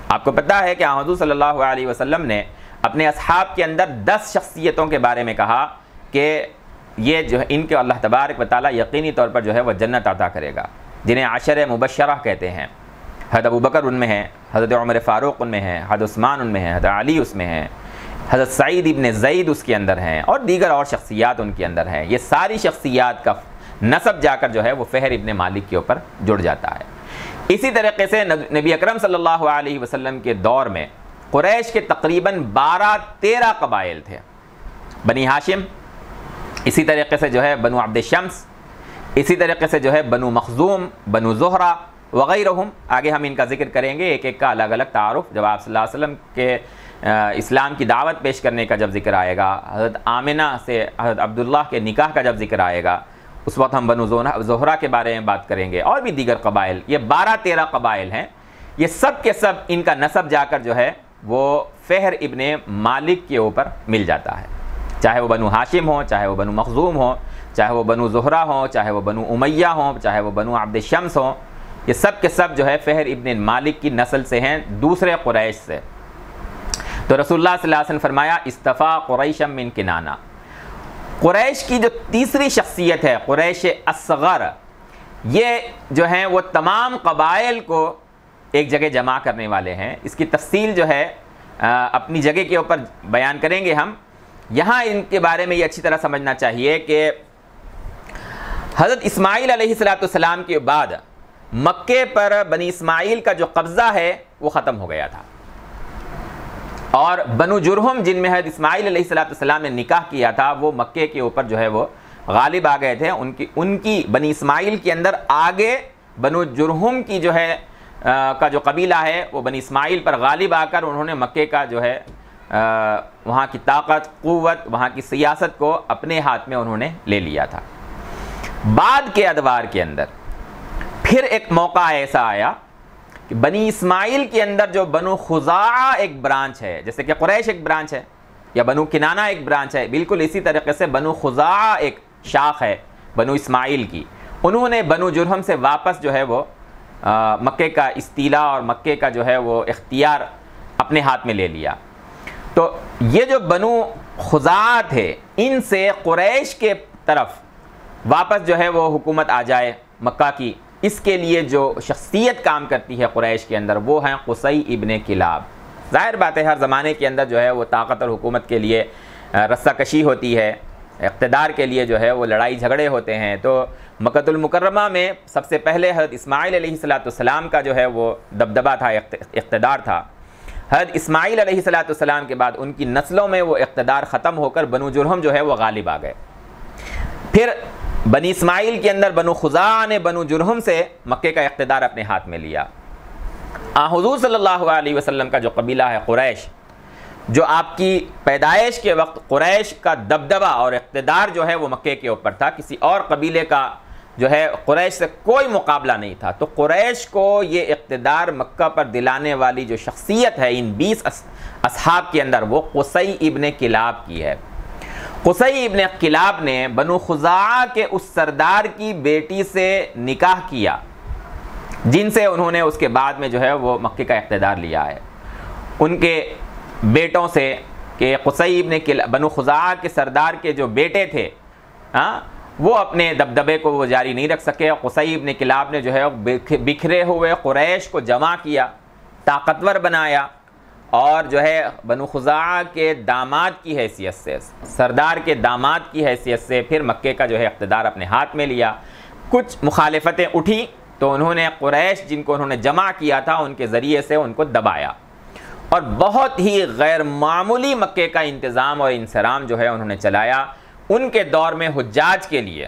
آپ کو پتہ ہے کہ حضور صلی اللہ علیہ وسلم نے اپنے اصحاب کے اندر 10 شخصیتوں کے بارے میں کہا کہ یہ جو ہے ان کے اللہ تبارک و تعالیٰ یقینی طور پر جو ہے وہ جنت عطا کرے گا، جنہیں عشر مبشرہ کہتے ہیں۔ حضرت ابوبکر ان میں ہیں، حضرت عمر فاروق ان میں ہیں، حضرت عثمان ان میں ہیں، حضرت علی اس میں ہیں، حضرت سعید ابن زید اس کے اندر ہیں، اور دیگر اور شخصیات ان کے اندر ہیں۔ یہ ساری شخصیات کا نسب جا کر جو ہے وہ فہر ابن مالک کے اوپر جڑ جاتا ہے۔ اسی طریقے سے نبی اکرم صلی اللہ علیہ وسلم کے دور میں قریش کے تقریباً 12-13 قبائل تھے۔ بنی ہاشم، اسی طریقے سے جو ہے بنو عبد شمس، اسی طریقے سے جو ہے بنو مخزوم، بنو زہرہ وغیرہم۔ آگے ہم ان کا ذکر کریں گے، ایک ایک کا الگ الگ تعارف جب آپ صلی اللہ علیہ وسلم کے اسلام کی دعوت پیش کرنے کا جب ذکر آئے گا، حضرت آمنہ سے حضرت عبداللہ کے نکاح کا جب ذکر آئے گا، اس وقت ہم بنو زہرہ کے بارے میں بات کریں گے، اور بھی دیگر قبائل۔ یہ 12-13 قبائل ہیں، یہ سب کے سب ان کا نسب جا کر جو ہے وہ فہر ابن مالک کے اوپر مل جاتا ہے، چاہے وہ بنو ہاشم ہوں، چاہے وہ بنو مخزوم ہوں، چاہے وہ بنو زہرہ ہوں، چاہے وہ بنو امیہ ہوں، چاہے وہ بنو عبد شمس ہوں، یہ سب کے سب جو ہے فہر ابن مالک کی نسل سے ہیں، دوسرے قریش سے۔ تو رسول اللہ صلی اللہ علیہ وسلم فرمایا استفا قریشم من کنانہ، قریش کی جو تیسری شخصیت ہے قریش اصغر، یہ جو ہیں وہ تمام قبائل کو ایک جگہ جمع کرنے والے ہیں۔ اس کی تفصیل جو ہے اپنی جگہ کے اوپر بیان کریں گے ہم۔ یہاں ان کے بارے میں یہ اچھی طرح سمجھنا چاہیے کہ حضرت اسماعیل علیہ السلام کے بعد مکے پر بنی اسماعیل کا جو قبضہ ہے وہ ختم ہو گیا تھا، اور بنو جرہم جن میں حضرت اسماعیل علیہ السلام نے نکاح کیا تھا وہ مکے کے اوپر جو ہے وہ غالب آ گئے تھے۔ ان کی بنی اسماعیل کے اندر آگے بنو جرہم کی جو ہے کا جو قبیلہ ہے وہ بنی اسماعیل پر غالب آ کر انہوں نے مکے کا جو ہے وہاں کی طاقت، قوت، وہاں کی سیاست کو اپنے ہاتھ میں انہوں نے لے لیا تھا۔ بعد کے ادوار کے اندر پھر ایک موقع ایسا آیا کہ بنی اسماعیل کے اندر جو بنو خزاعہ ایک برانچ ہے، جیسے کہ قریش ایک برانچ ہے یا بنو کنانہ ایک برانچ ہے، بالکل اسی طریقے سے بنو خزاعہ ایک شاخ ہے بنو اسماعیل کی، انہوں نے بنو جرہم سے واپس جو ہے وہ مکے کا استیلا اور مکے کا جو ہے وہ اختیار اپنے ہاتھ میں لے لیا۔ تو یہ جو بنو خزاعہ تھے ان سے قریش کے طرف واپس جو ہے وہ حکومت آ جائے مکہ کی، اس کے لیے جو شخصیت کام کرتی ہے قریش کے اندر وہ ہیں قصی ابن کلاب۔ ظاہر بات ہے ہر زمانے کے اندر جو ہے وہ طاقت اور حکومت کے لیے رسہ کشی ہوتی ہے، اقتدار کے لیے جو ہے وہ لڑائی جھگڑے ہوتے ہیں۔ تو مکہ المکرمہ میں سب سے پہلے حضرت اسماعیل علیہ السلام کا جو ہے وہ دبدبہ تھا، اقتدار تھا۔ حضرت اسماعیل علیہ السلام کے بعد ان کی نسلوں میں وہ اقتدار ختم ہو کر بنو جرہم جو ہے وہ غالب آ گئے۔ پھر بنی اسماعیل کے اندر بنو خزاعہ نے بنو جرہم سے مکے کا اقتدار اپنے ہاتھ میں لیا۔ حضور صلی اللہ علیہ وسلم کا جو قبیلہ ہے قریش، جو آپ کی پیدائش کے وقت قریش کا دبدبہ اور اقتدار جو ہے وہ مکے کے اوپر تھا، کسی اور قبیلے کا جو ہے قریش سے کوئی مقابلہ نہیں تھا، تو قریش کو یہ اقتدار مکہ پر دلانے والی جو شخصیت ہے ان 20 اصحاب کے اندر وہ قصی ابن کلاب کی ہے۔ قصی ابن کلاب نے بنو خزاعہ کے اس سردار کی بیٹی سے نکاح کیا جن سے انہوں نے اس کے بعد میں جو ہے وہ مکے کا اقتدار لیا ہے۔ ان کے بیٹوں سے کہ قصی ابن بنو خزاعہ کے سردار کے جو بیٹے تھے وہ اپنے دبدبے کو وہ جاری نہیں رکھ سکے۔ قصی ابن کلاب نے جو ہے بکھرے ہوئے قریش کو جمع کیا، طاقتور بنایا، اور جو ہے بنو خزاعہ کے داماد کی حیثیت سے، سردار کے داماد کی حیثیت سے پھر مکے کا جو ہے اقتدار اپنے ہاتھ میں لیا۔ کچھ مخالفتیں اٹھی تو انہوں نے قریش جن کو انہوں نے جمع کیا تھا ان کے ذریعے سے ان کو دبایا، اور بہت ہی غیر معمولی مکے کا انتظام اور انصرام جو ہے انہوں نے چلایا۔ ان کے دور میں حجاج کے لیے،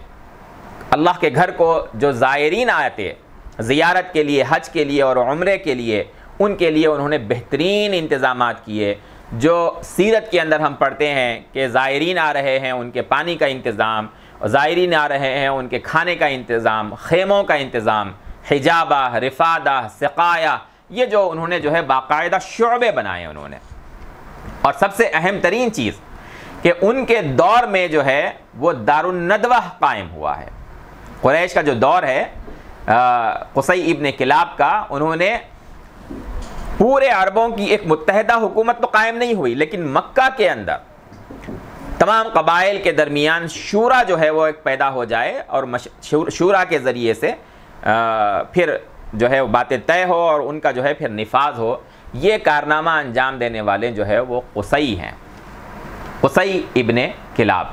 اللہ کے گھر کو جو زائرین آئے تھے زیارت کے لیے، حج کے لیے اور عمرے کے لیے، ان کے لیے انہوں نے بہترین انتظامات کیے۔ جو سیرت کے اندر ہم پڑھتے ہیں کہ زائرین آ رہے ہیں ان کے پانی کا انتظام، زائرین آ رہے ہیں ان کے کھانے کا انتظام، خیموں کا انتظام، حجابہ، رفادہ، سقایہ، یہ جو انہوں نے جو ہے باقاعدہ شعبے بنائے انہوں نے۔ اور سب سے اہم ترین چیز کہ ان کے دور میں جو ہے وہ دار الندوہ قائم ہوا ہے۔ قریش کا جو دور ہے قصی ابن کلاب کا، انہوں نے پورے عربوں کی ایک متحدہ حکومت تو قائم نہیں ہوئی، لیکن مکہ کے اندر تمام قبائل کے درمیان شورا جو ہے وہ ایک پیدا ہو جائے، اور شورا کے ذریعے سے پھر جو ہے وہ باتیں طے ہو اور ان کا جو ہے پھر نفاذ ہو۔ یہ کارنامہ انجام دینے والے جو ہے وہ قصی ہیں، قصی ابن کلاب۔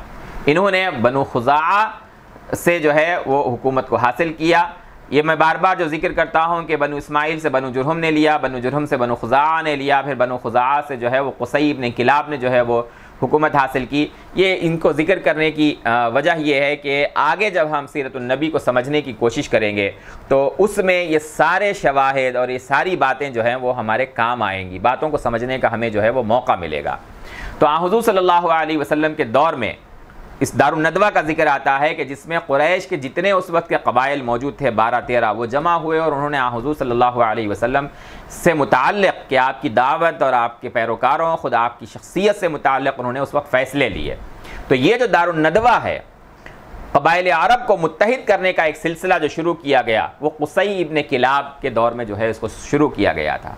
انہوں نے بنو خزاعہ سے جو ہے وہ حکومت کو حاصل کیا۔ یہ میں بار بار جو ذکر کرتا ہوں کہ بنو اسماعیل سے بنو جرہم نے لیا، بنو جرہم سے بنو خزاعہ نے لیا، پھر بنو خزاعہ سے جو ہے وہ قصی ابن کلاب نے جو ہے وہ حکومت حاصل کی۔ یہ ان کو ذکر کرنے کی وجہ یہ ہے کہ آگے جب ہم سیرت النبی کو سمجھنے کی کوشش کریں گے تو اس میں یہ سارے شواہد اور یہ ساری باتیں جو ہیں وہ ہمارے کام آئیں گی، باتوں کو سمجھنے کا ہمیں جو ہے وہ موقع ملے گا۔ تو حضور صلی اللہ علیہ وسلم کے دور میں اس دار الندوہ کا ذکر آتا ہے کہ جس میں قریش کے جتنے اس وقت کے قبائل موجود تھے 12-13 وہ جمع ہوئے، اور انہوں نے حضور صلی اللہ علیہ وسلم سے متعلق کہ آپ کی دعوت اور آپ کے پیروکاروں، خود آپ کی شخصیت سے متعلق انہوں نے اس وقت فیصلے لیے۔ تو یہ جو دار الندوہ ہے، قبائل عرب کو متحد کرنے کا ایک سلسلہ جو شروع کیا گیا وہ قصی ابن کلاب کے دور میں جو ہے اس کو شروع کیا گیا تھا۔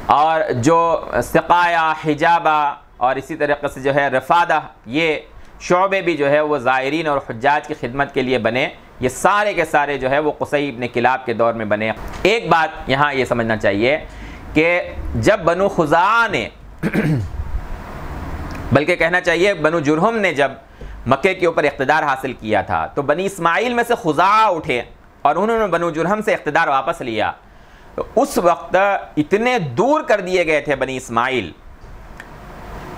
اور جو سقایا، حجابہ اور اسی طریقے سے جو ہے رفادہ، یہ شعبے بھی جو ہے وہ زائرین اور حجاج کی خدمت کے لیے بنے. یہ سارے کے سارے جو ہے وہ قصی ابن کلاب کے دور میں بنے. ایک بات یہاں یہ سمجھنا چاہیے کہ جب بنو خزاعہ نے بلکہ کہنا چاہیے بنو جرہم نے جب مکے کے اوپر اقتدار حاصل کیا تھا تو بنی اسماعیل میں سے خزاعہ اٹھے اور انہوں نے بنو جرہم سے اقتدار واپس لیا. تو اس وقت اتنے دور کر دیے گئے تھے بنی اسماعیل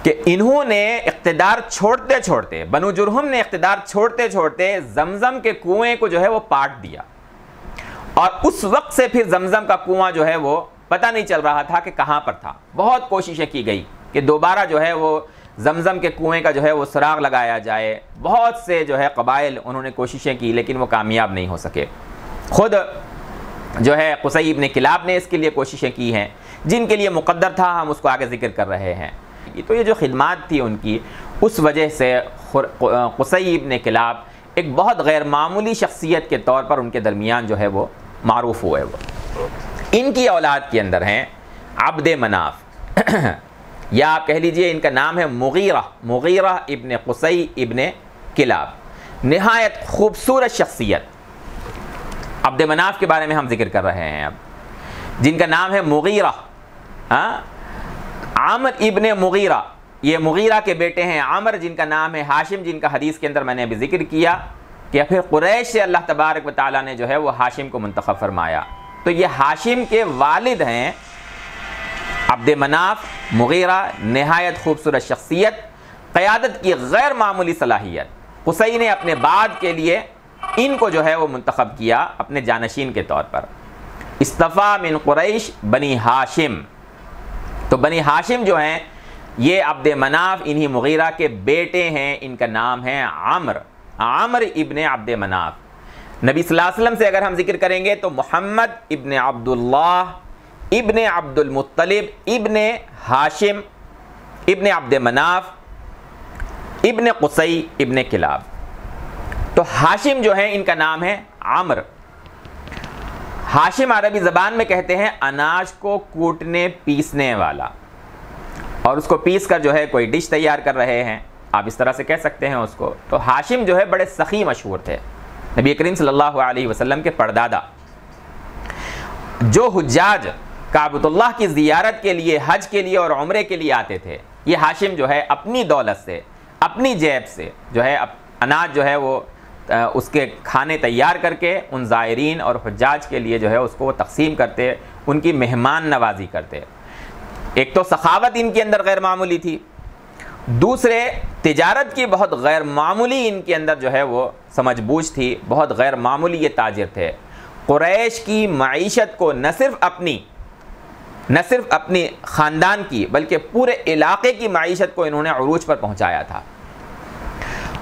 کہ انہوں نے اقتدار چھوڑتے چھوڑتے، بنو جرہم نے اقتدار چھوڑتے چھوڑتے زمزم کے کنویں کو جو ہے وہ پاٹ دیا. اور اس وقت سے پھر زمزم کا کنواں جو ہے وہ پتہ نہیں چل رہا تھا کہ کہاں پر تھا. بہت کوششیں کی گئی کہ دوبارہ جو ہے وہ زمزم کے کنویں کا جو ہے وہ سراغ لگایا جائے. بہت سے جو ہے قبائل انہوں نے کوششیں کی لیکن وہ کامیاب نہیں ہو سکے. خود جو ہے قصی ابن کلاب نے اس کے لیے کوششیں کی ہیں، جن کے لیے مقدر تھا ہم اس کو آگے ذکر کر رہے ہیں. تو یہ جو خدمات تھی ان کی، اس وجہ سے قصی ابن کلاب ایک بہت غیر معمولی شخصیت کے طور پر ان کے درمیان جو ہے وہ معروف ہوئے. وہ ان کی اولاد کے اندر ہیں عبد مناف یا آپ کہہ لیجئے ان کا نام ہے مغیرہ ابن قصی ابن کلاب. نہایت خوبصورت شخصیت. عبد مناف کے بارے میں ہم ذکر کر رہے ہیں اب، جن کا نام ہے مغیرہ. عامر ابن مغیرہ، یہ مغیرہ کے بیٹے ہیں عامر جن کا نام ہے ہاشم، جن کا حدیث کے اندر میں نے ابھی ذکر کیا کہ پھر قریش سے اللہ تبارک و تعالیٰ نے جو ہے وہ ہاشم کو منتخب فرمایا. تو یہ ہاشم کے والد ہیں عبد مناف. مغیرہ نہایت خوبصورت شخصیت، قیادت کی غیر معمولی صلاحیت. قصی نے اپنے بعد کے لیے ان کو جو ہے وہ منتخب کیا اپنے جانشین کے طور پر. اصطفیٰ من قریش بنی ہاشم. تو بنی ہاشم جو ہیں یہ عبد مناف انہی مغیرہ کے بیٹے ہیں. ان کا نام ہے عامر ابن عبد مناف. نبی صلی اللہ علیہ وسلم سے اگر ہم ذکر کریں گے تو محمد ابن عبداللہ ابن عبد المطلب ابن ہاشم ابن عبد مناف ابن قصی ابن کلاب. تو ہاشم جو ہے ان کا نام ہے عامر. ہاشم عربی زبان میں کہتے ہیں اناج کو کوٹنے پیسنے والا، اور اس کو پیس کر جو ہے کوئی ڈش تیار کر رہے ہیں، آپ اس طرح سے کہہ سکتے ہیں اس کو. تو ہاشم جو ہے بڑے سخی مشہور تھے، نبی کریم صلی اللہ علیہ وسلم کے پردادا. جو حجاج کعبۃ اللہ کی زیارت کے لیے، حج کے لیے اور عمرے کے لیے آتے تھے، یہ ہاشم جو ہے اپنی دولت سے، اپنی جیب سے جو ہے اناج جو ہے وہ اس کے کھانے تیار کر کے ان زائرین اور حجاج کے لیے جو ہے اس کو وہ تقسیم کرتے، ان کی مہمان نوازی کرتے. ایک تو سخاوت ان کے اندر غیر معمولی تھی، دوسرے تجارت کی بہت غیر معمولی ان کے اندر جو ہے وہ سمجھ بوجھ تھی. بہت غیر معمولی یہ تاجر تھے. قریش کی معیشت کو نہ صرف اپنی خاندان کی بلکہ پورے علاقے کی معیشت کو انہوں نے عروج پر پہنچایا تھا.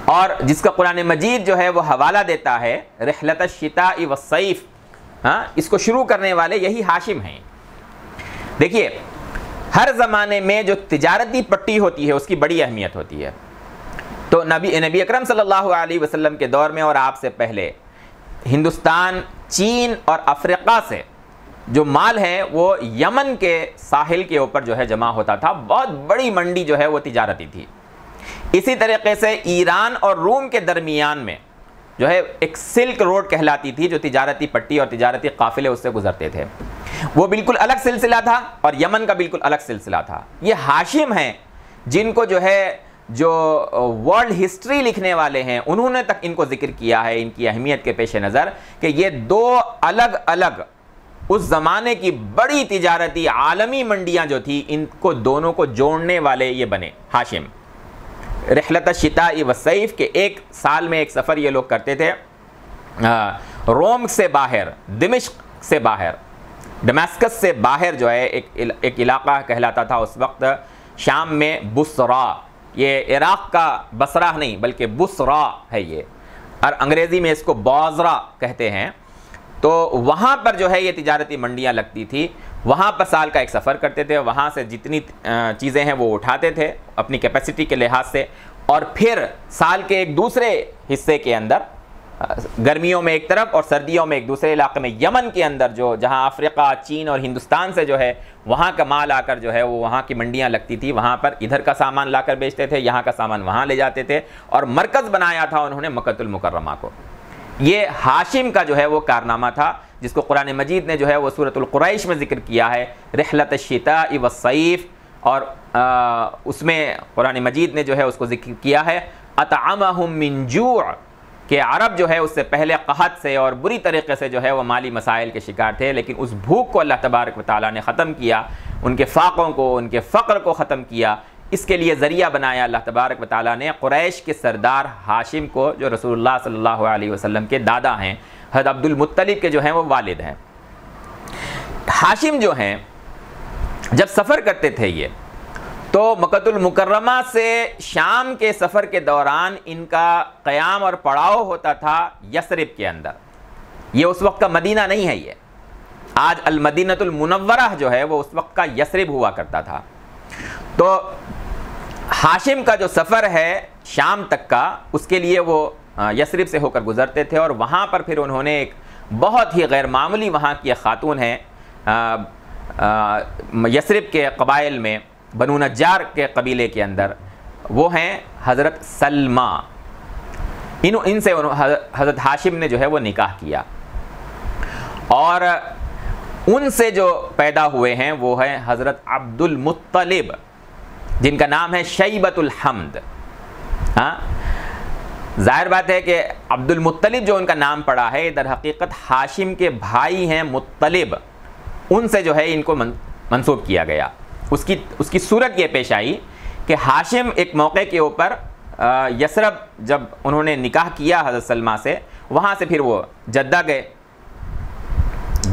اور جس کا قرآن مجید جو ہے وہ حوالہ دیتا ہے رحلت الشتاء والصیف، اس کو شروع کرنے والے یہی ہاشم ہیں. دیکھیے ہر زمانے میں جو تجارتی پٹی ہوتی ہے اس کی بڑی اہمیت ہوتی ہے. تو نبی اکرم صلی اللہ علیہ وسلم کے دور میں اور آپ سے پہلے ہندوستان، چین اور افریقہ سے جو مال ہے وہ یمن کے ساحل کے اوپر جو ہے جمع ہوتا تھا. بہت بڑی منڈی جو ہے وہ تجارتی تھی. اسی طریقے سے ایران اور روم کے درمیان میں جو ہے ایک سلک روڈ کہلاتی تھی، جو تجارتی پٹی اور تجارتی قافلے اس سے گزرتے تھے. وہ بالکل الگ سلسلہ تھا اور یمن کا بالکل الگ سلسلہ تھا. یہ ہاشم ہیں جن کو جو ورلڈ ہسٹری لکھنے والے ہیں انہوں نے تک ان کو ذکر کیا ہے ان کی اہمیت کے پیش نظر کہ یہ دو الگ الگ اس زمانے کی بڑی تجارتی عالمی منڈیاں جو تھی، ان کو دونوں کو جوڑنے والے یہ بنے ہاشم. رحلت الشتاء والصیف کے ایک سال میں ایک سفر یہ لوگ کرتے تھے روم سے باہر، دمشق سے باہر، ڈمیسکس سے باہر جو ہے ایک علاقہ کہلاتا تھا اس وقت شام میں بصرہ. یہ عراق کا بصرہ نہیں بلکہ بصرہ ہے یہ، اور انگریزی میں اس کو بازرہ کہتے ہیں. تو وہاں پر جو ہے یہ تجارتی منڈیاں لگتی تھی. وہاں پر سال کا ایک سفر کرتے تھے، وہاں سے جتنی چیزیں ہیں وہ اٹھاتے تھے اپنی کیپیسٹی کے لحاظ سے، اور پھر سال کے ایک دوسرے حصے کے اندر گرمیوں میں ایک طرف اور سردیوں میں ایک دوسرے علاقے میں، یمن کے اندر جہاں افریقہ، چین اور ہندوستان سے جو ہے وہاں کا مال آ کر جو ہے وہ وہاں کی منڈیاں لگتی تھی، وہاں پر ادھر کا سامان لا کر بیچتے تھے، یہاں کا سامان وہاں لے جاتے تھے، اور مرکز بنایا تھا انہوں نے مکۃ المکرمہ کو۔ یہ ہاشم کا جو ہے وہ کارنامہ تھا، جس کو قرآن مجید نے جو ہے وہ سورۃ القریش میں ذکر کیا ہے، رحلۃ الشتاء والصیف، اور اس میں قرآن مجید نے جو ہے اس کو ذکر کیا ہے اطعمہم من جوع، کہ عرب جو ہے اس سے پہلے قحط سے اور بری طریقے سے جو ہے وہ مالی مسائل کے شکار تھے، لیکن اس بھوک کو اللہ تبارک و تعالیٰ نے ختم کیا، ان کے فاقوں کو، ان کے فقر کو ختم کیا۔ اس کے لیے ذریعہ بنایا اللہ تبارک و تعالیٰ نے قریش کے سردار ہاشم کو، جو رسول اللہ صلی اللہ علیہ وسلم کے دادا ہیں، حضرت عبد المطلب کے جو ہیں وہ والد ہیں۔ ہاشم جو ہیں جب سفر کرتے تھے یہ، تو مکۃ المکرمہ سے شام کے سفر کے دوران ان کا قیام اور پڑاؤ ہوتا تھا یثرب کے اندر۔ یہ اس وقت کا مدینہ نہیں ہے، یہ آج المدینۃ المنورہ جو ہے وہ اس وقت کا یثرب ہوا کرتا تھا۔ تو ہاشم کا جو سفر ہے شام تک کا، اس کے لیے وہ یثرب سے ہو کر گزرتے تھے، اور وہاں پر پھر انہوں نے ایک بہت ہی غیر معمولی وہاں کی ایک خاتون ہیں یثرب کے قبائل میں، بنو نجار کے قبیلے کے اندر، وہ ہیں حضرت سلمہ۔ ان سے حضرت ہاشم نے جو ہے وہ نکاح کیا، اور ان سے جو پیدا ہوئے ہیں وہ ہیں حضرت عبد المطلب، جن کا نام ہے شیبۃ الحمد۔ ظاہر بات ہے کہ عبد المطلب جو ان کا نام پڑا ہے، در حقیقت ہاشم کے بھائی ہیں مطلب، ان سے جو ہے ان کو منسوب کیا گیا۔ اس کی صورت یہ پیش آئی کہ ہاشم ایک موقع کے اوپر یثرب جب انہوں نے نکاح کیا حضرت سلمہ سے، وہاں سے پھر وہ جدہ گئے،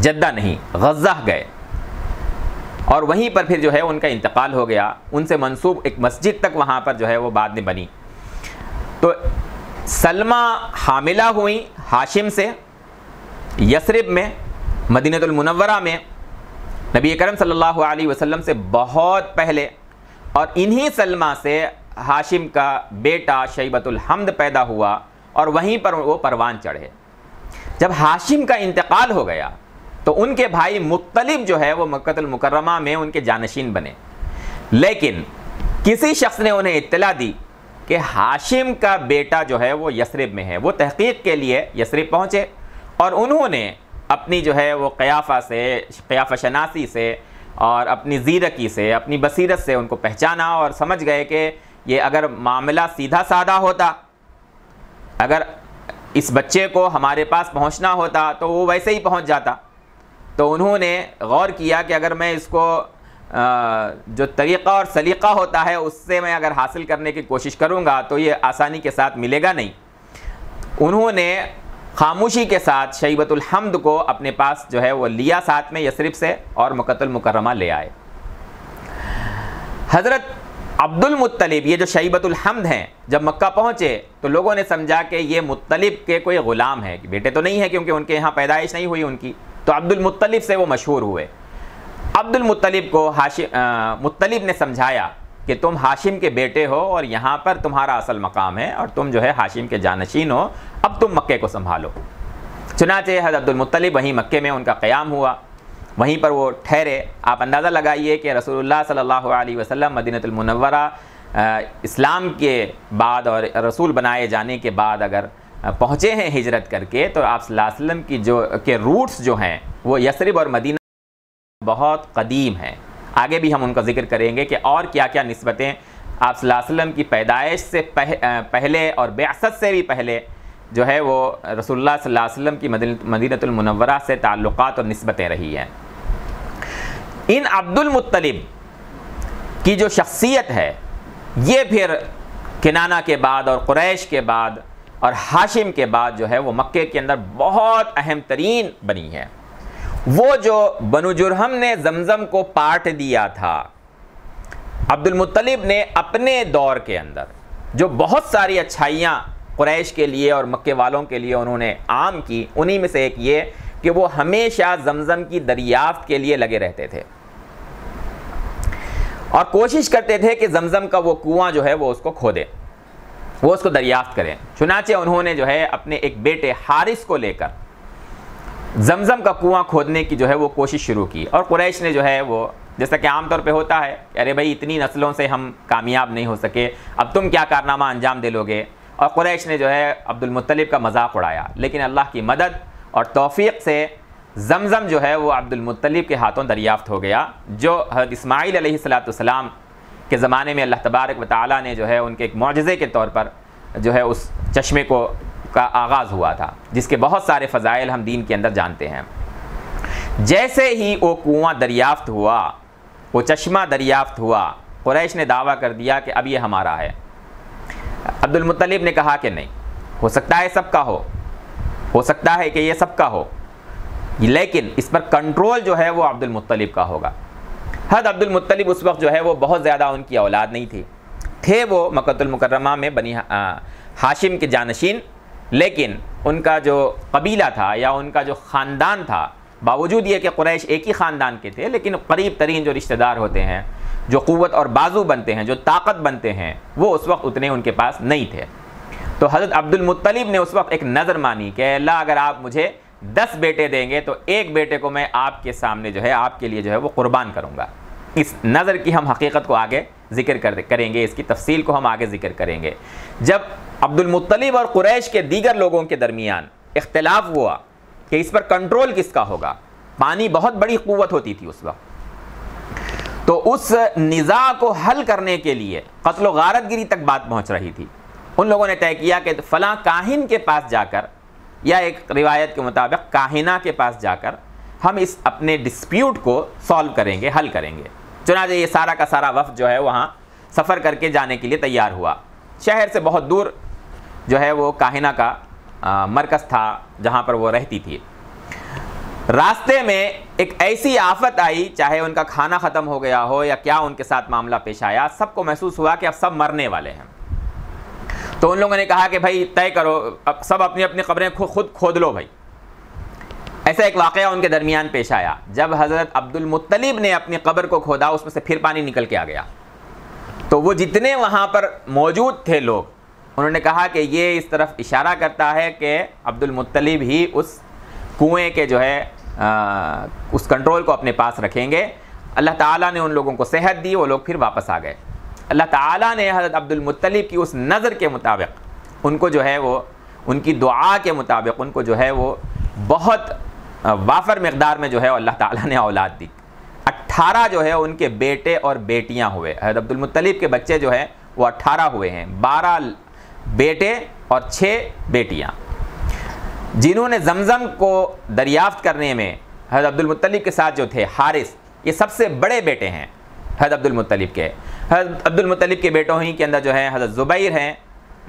جدہ نہیں غزہ گئے، اور وہیں پر پھر جو ہے ان کا انتقال ہو گیا۔ ان سے منسوب ایک مسجد تک وہاں پر جو ہے وہ بعد میں بنی۔ تو سلمہ حاملہ ہوئیں ہاشم سے یثرب میں، مدینۃ المنورہ میں، نبی کرم صلی اللہ علیہ وسلم سے بہت پہلے، اور انہی سلمہ سے ہاشم کا بیٹا شیبۃ الحمد پیدا ہوا، اور وہیں پر وہ پروان چڑھے۔ جب ہاشم کا انتقال ہو گیا تو ان کے بھائی مطلب جو ہے وہ مکۃ المکرمہ میں ان کے جانشین بنے، لیکن کسی شخص نے انہیں اطلاع دی کہ ہاشم کا بیٹا جو ہے وہ یثرب میں ہے۔ وہ تحقیق کے لیے یثرب پہنچے، اور انہوں نے اپنی جو ہے وہ قیافہ شناسی سے اور اپنی زیرکی سے، اپنی بصیرت سے ان کو پہچانا، اور سمجھ گئے کہ یہ اگر معاملہ سیدھا سادہ ہوتا، اگر اس بچے کو ہمارے پاس پہنچنا ہوتا تو وہ ویسے ہی پہنچ جاتا۔ تو انہوں نے غور کیا کہ اگر میں اس کو جو طریقہ اور سلیقہ ہوتا ہے اس سے میں اگر حاصل کرنے کی کوشش کروں گا تو یہ آسانی کے ساتھ ملے گا نہیں۔ انہوں نے خاموشی کے ساتھ شیبۃ الحمد کو اپنے پاس جو ہے وہ لیا ساتھ میں یثرب سے، اور مکۃ المکرمہ لے آئے۔ حضرت عبد المطلب، یہ جو شیبۃ الحمد ہیں، جب مکہ پہنچے تو لوگوں نے سمجھا کہ یہ مطلب کے کوئی غلام ہے، بیٹے تو نہیں ہے کیونکہ ان کے یہاں پیدائش نہیں ہوئی ان کی، تو عبد المطلب سے وہ مشہور ہوئے۔ عبد المطلب کو مطلب نے سمجھایا کہ تم ہاشم کے بیٹے ہو، اور یہاں پر تمہارا اصل مقام ہے، اور تم جو ہے ہاشم کے جانشین ہو، اب تم مکے کو سنبھالو۔ چنانچہ حضرت عبد المطلب وہیں مکے میں ان کا قیام ہوا، وہیں پر وہ ٹھہرے۔ آپ اندازہ لگائیے کہ رسول اللہ صلی اللہ علیہ وسلم مدینۃ المنورہ اسلام کے بعد اور رسول بنائے جانے کے بعد اگر پہنچے ہیں ہجرت کر کے، تو آپ صلی اللہ علیہ وسلم کی روٹس جو ہیں وہ یثرب اور مدینہ بہت قدیم ہیں۔ آگے بھی ہم ان کا ذکر کریں گے کہ اور کیا کیا نسبتیں آپ صلی اللہ علیہ وسلم کی پیدائش سے پہلے اور بعثت سے بھی پہلے جو ہے وہ رسول اللہ صلی اللہ علیہ وسلم کی مدینۃ المنورہ سے تعلقات اور نسبتیں رہی ہیں۔ ان عبد المطلب کی جو شخصیت ہے، یہ پھر کنانہ کے بعد اور قریش کے بعد اور ہاشم کے بعد جو ہے وہ مکے کے اندر بہت اہم ترین بنی ہے۔ وہ جو بنو جرہم نے زمزم کو پاٹ دیا تھا، عبد المطلب نے اپنے دور کے اندر جو بہت ساری اچھائیاں قریش کے لیے اور مکے والوں کے لیے انہوں نے عام کی، انہی میں سے ایک یہ کہ وہ ہمیشہ زمزم کی دریافت کے لیے لگے رہتے تھے، اور کوشش کرتے تھے کہ زمزم کا وہ کنواں جو ہے وہ اس کو کھودے، وہ اس کو دریافت کریں۔ چنانچہ انہوں نے جو ہے اپنے ایک بیٹے حارث کو لے کر زمزم کا کنواں کھودنے کی جو ہے وہ کوشش شروع کی، اور قریش نے جو ہے وہ جیسا کہ عام طور پہ ہوتا ہے کہ ارے بھائی اتنی نسلوں سے ہم کامیاب نہیں ہو سکے، اب تم کیا کارنامہ انجام دے لو گے، اور قریش نے جو ہے عبد المطلب کا مذاق اڑایا۔ لیکن اللہ کی مدد اور توفیق سے زمزم جو ہے وہ عبد المطلب کے ہاتھوں دریافت ہو گیا، جو حضرت اسماعیل علیہ السلام کے زمانے میں اللہ تبارک و تعالیٰ نے جو ہے ان کے ایک معجزے کے طور پر جو ہے اس چشمے کا آغاز ہوا تھا، جس کے بہت سارے فضائل ہم دین کے اندر جانتے ہیں۔ جیسے ہی وہ کنواں دریافت ہوا، وہ چشمہ دریافت ہوا، قریش نے دعویٰ کر دیا کہ اب یہ ہمارا ہے۔ عبد المطلب نے کہا کہ نہیں، ہو سکتا ہے سب کا ہو سکتا ہے کہ یہ سب کا ہو، لیکن اس پر کنٹرول جو ہے وہ عبد المطلب کا ہوگا۔ حضرت عبد المطلب اس وقت جو ہے وہ بہت زیادہ ان کی اولاد نہیں تھے وہ مکہ المکرمہ میں بنی ہاشم کے جانشین، لیکن ان کا جو قبیلہ تھا یا ان کا جو خاندان تھا، باوجود یہ کہ قریش ایک ہی خاندان کے تھے، لیکن قریب ترین جو رشتہ دار ہوتے ہیں، جو قوت اور بازو بنتے ہیں، جو طاقت بنتے ہیں، وہ اس وقت اتنے ان کے پاس نہیں تھے۔ تو حضرت عبد المطلب نے اس وقت ایک نظر مانی کہ اللہ اگر آپ مجھے 10 بیٹے دیں گے تو ایک بیٹے کو میں آپ کے سامنے جو ہے آپ کے لیے جو ہے وہ قربان کروں گا۔ اس نظر کی ہم حقیقت کو آگے ذکر کریں گے، اس کی تفصیل کو ہم آگے ذکر کریں گے۔ جب عبد المطلب اور قریش کے دیگر لوگوں کے درمیان اختلاف ہوا کہ اس پر کنٹرول کس کا ہوگا، پانی بہت بڑی قوت ہوتی تھی اس وقت، تو اس نزاع کو حل کرنے کے لیے قتل و غارت گری تک بات پہنچ رہی تھی۔ ان لوگوں نے طے کیا کہ فلاں کاہن کے پاس جا کر، یا ایک روایت کے مطابق کاہنہ کے پاس جا کر ہم اس اپنے ڈسپیوٹ کو سالو کریں گے، حل کریں گے۔ چنانچہ یہ سارا کا سارا وفد جو ہے وہاں سفر کر کے جانے کے لیے تیار ہوا۔ شہر سے بہت دور جو ہے وہ کاہنہ کا مرکز تھا جہاں پر وہ رہتی تھی۔ راستے میں ایک ایسی آفت آئی، چاہے ان کا کھانا ختم ہو گیا ہو یا کیا ان کے ساتھ معاملہ پیش آیا، سب کو محسوس ہوا کہ اب سب مرنے والے ہیں۔ تو ان لوگوں نے کہا کہ بھائی طے کرو، اب سب اپنی اپنی قبریں خود کھود لو بھائی۔ ایسا ایک واقعہ ان کے درمیان پیش آیا، جب حضرت عبد المطلب نے اپنی قبر کو کھودا، اس میں سے پھر پانی نکل کے آ گیا۔ تو وہ جتنے وہاں پر موجود تھے لوگ، انہوں نے کہا کہ یہ اس طرف اشارہ کرتا ہے کہ عبد المطلب ہی اس کنویں کے جو ہے اس کنٹرول کو اپنے پاس رکھیں گے۔ اللہ تعالیٰ نے ان لوگوں کو صحت دی، وہ لوگ پھر واپس آ گئے۔ اللہ تعالیٰ نے حضرت عبد المطلب کی اس نظر کے مطابق ان کو جو ہے وہ، ان کی دعا کے مطابق ان کو جو ہے وہ بہت وافر مقدار میں جو ہے اللہ تعالیٰ نے اولاد دی۔ 18 جو ہے ان کے بیٹے اور بیٹیاں ہوئے۔ حضرت عبد المطلب کے بچے جو ہیں وہ 18 ہوئے ہیں، 12 بیٹے اور 6 بیٹیاں، جنہوں نے زمزم کو دریافت کرنے میں حضرت عبد المطلب کے ساتھ جو تھے حارث، یہ سب سے بڑے بیٹے ہیں حضرت عبد المطلب کے۔ حضرت عبد المطلب کے بیٹوں ہی کے اندر جو ہے حضرت زبیر ہیں،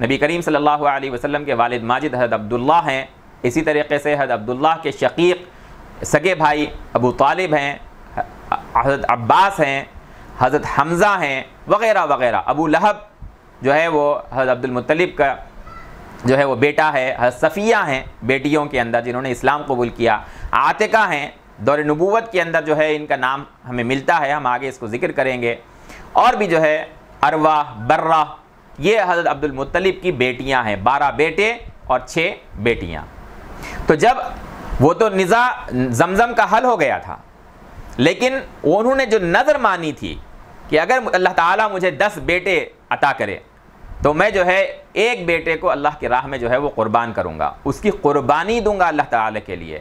نبی کریم صلی اللہ علیہ وسلم کے والد ماجد حضرت عبداللہ ہیں، اسی طریقے سے حضرت عبداللہ کے شقیق سگے بھائی ابو طالب ہیں، حضرت عباس ہیں، حضرت حمزہ ہیں، وغیرہ وغیرہ۔ ابو لہب جو ہے وہ حضرت عبد المطلب کا جو ہے وہ بیٹا ہے۔ حضرت صفیہ ہیں بیٹیوں کے اندر جنہوں نے اسلام قبول کیا۔ عاتقہ ہیں، دور نبوت کے اندر جو ہے ان کا نام ہمیں ملتا ہے، ہم آگے اس کو ذکر کریں گے۔ اور بھی جو ہے اروا، برہ، یہ حضرت عبد المطلب کی بیٹیاں ہیں، 12 بیٹے اور 6 بیٹیاں۔ تو جب وہ تو نزاع زمزم کا حل ہو گیا تھا، لیکن انہوں نے جو نظر مانی تھی کہ اگر اللہ تعالیٰ مجھے 10 بیٹے عطا کرے تو میں جو ہے ایک بیٹے کو اللہ کی راہ میں جو ہے وہ قربان کروں گا، اس کی قربانی دوں گا اللہ تعالیٰ کے لیے۔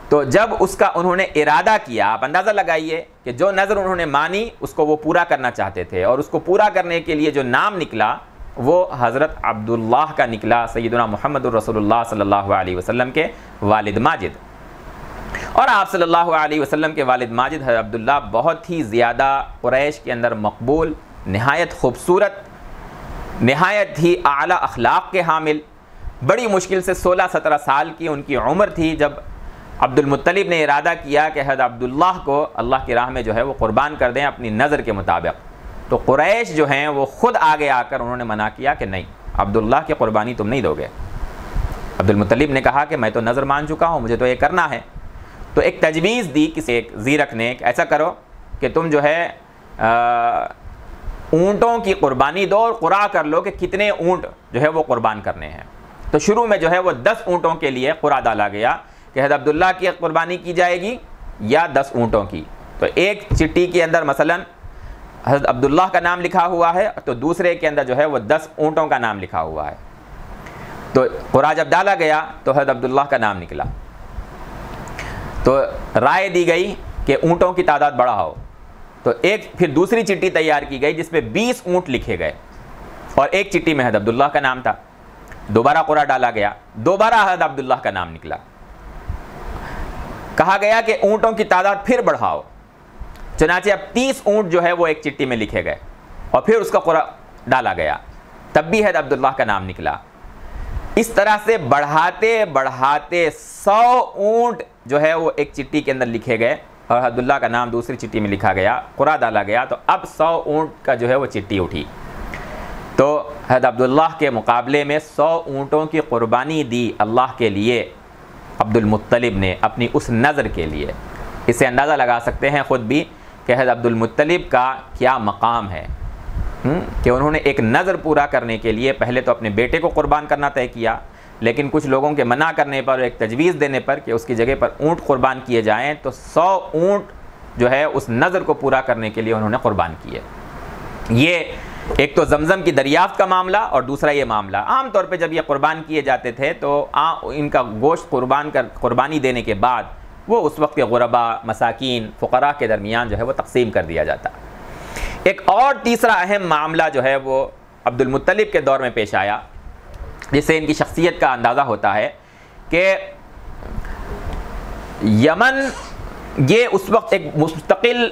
تو جب اس کا انہوں نے ارادہ کیا، آپ اندازہ لگائیے کہ جو نظر انہوں نے مانی اس کو وہ پورا کرنا چاہتے تھے، اور اس کو پورا کرنے کے لیے جو نام نکلا وہ حضرت عبداللہ کا نکلا، سیدنا محمد الرسول اللہ صلی اللہ علیہ وسلم کے والد ماجد۔ اور آپ صلی اللہ علیہ وسلم کے والد ماجد حضرت عبداللہ بہت ہی زیادہ قریش کے اندر مقبول، نہایت خوبصورت، نہایت ہی اعلیٰ اخلاق کے حامل، بڑی مشکل سے 16-17 سال کی ان کی عمر تھی جب عبد المطلب نے ارادہ کیا کہ حضرت عبداللہ کو اللہ کی راہ میں جو ہے وہ قربان کر دیں اپنی نظر کے مطابق۔ تو قریش جو ہیں وہ خود آگے آ کر انہوں نے منع کیا کہ نہیں، عبداللہ کی قربانی تم نہیں دو گے۔ عبد المطلب نے کہا کہ میں تو نظر مان چکا ہوں، مجھے تو یہ کرنا ہے۔ تو ایک تجویز دی کسی ایک زیرک نے، ایسا کرو کہ تم جو ہے اونٹوں کی قربانی دو اور قرعہ کر لو کہ کتنے اونٹ جو ہے وہ قربان کرنے ہیں۔ تو شروع میں جو ہے وہ 10 اونٹوں کے لیے قرعہ ڈالا گیا کہ حضرت عبداللہ کی قربانی کی جائے گی یا 10 اونٹوں کی۔ تو ایک چٹی کے اندر مثلا حضرت عبداللہ کا نام لکھا ہوا ہے، تو دوسرے کے اندر جو ہے وہ 10 اونٹوں کا نام لکھا ہوا ہے۔ تو قرعہ جب ڈالا گیا تو حضرت عبداللہ کا نام نکلا، تو رائے دی گئی کہ اونٹوں کی تعداد بڑھاؤ۔ تو پھر دوسری چٹی تیار کی گئی جس پہ 20 اونٹ لکھے گئے، اور ایک چٹی میں حضرت عبداللہ کا نام تھا۔ دوبارہ قرعہ ڈالا گیا، دوبارہ حضرت عبداللہ کا نام نکلا۔ کہا گیا کہ اونٹوں کی تعداد پھر بڑھاؤ، چنانچہ اب 30 اونٹ جو ہے وہ ایک چٹی میں لکھے گئے، اور پھر اس کا قرعہ ڈالا گیا، تب بھی حضرت عبداللہ کا نام نکلا۔ اس طرح سے بڑھاتے بڑھاتے 100 اونٹ جو ہے وہ ایک چٹی کے اندر لکھے گئے، اور عبداللہ کا نام دوسری چٹی میں لکھا گیا، قرعہ ڈالا گیا، تو اب 100 اونٹ کا جو ہے وہ چٹی اٹھی۔ تو حضرت عبداللہ کے مقابلے میں 100 اونٹوں کی قربانی دی اللہ کے لیے عبد المطلب نے، اپنی اس نظر کے لیے۔ اس سے اندازہ لگا سکتے ہیں خود بھی کہ حضرت عبد المطلب کا کیا مقام ہے، کہ انہوں نے ایک نظر پورا کرنے کے لیے پہلے تو اپنے بیٹے کو قربان کرنا طے کیا، لیکن کچھ لوگوں کے منع کرنے پر، ایک تجویز دینے پر کہ اس کی جگہ پر اونٹ قربان کیے جائیں، تو 100 اونٹ جو ہے اس نظر کو پورا کرنے کے لیے انہوں نے قربان کیے۔ یہ ایک تو زمزم کی دریافت کا معاملہ، اور دوسرا یہ معاملہ عام طور پہ جب یہ قربان کیے جاتے تھے تو ان کا گوشت قربانی دینے کے بعد وہ اس وقت کے غرباء، مساکین، فقراء کے درمیان جو ہے وہ تقسیم کر دیا جاتا۔ ایک اور تیسرا اہم معاملہ جو ہے وہ عبد المطلب کے دور میں پیش آیا، جس سے ان کی شخصیت کا اندازہ ہوتا ہے کہ یمن یہ اس وقت ایک مستقل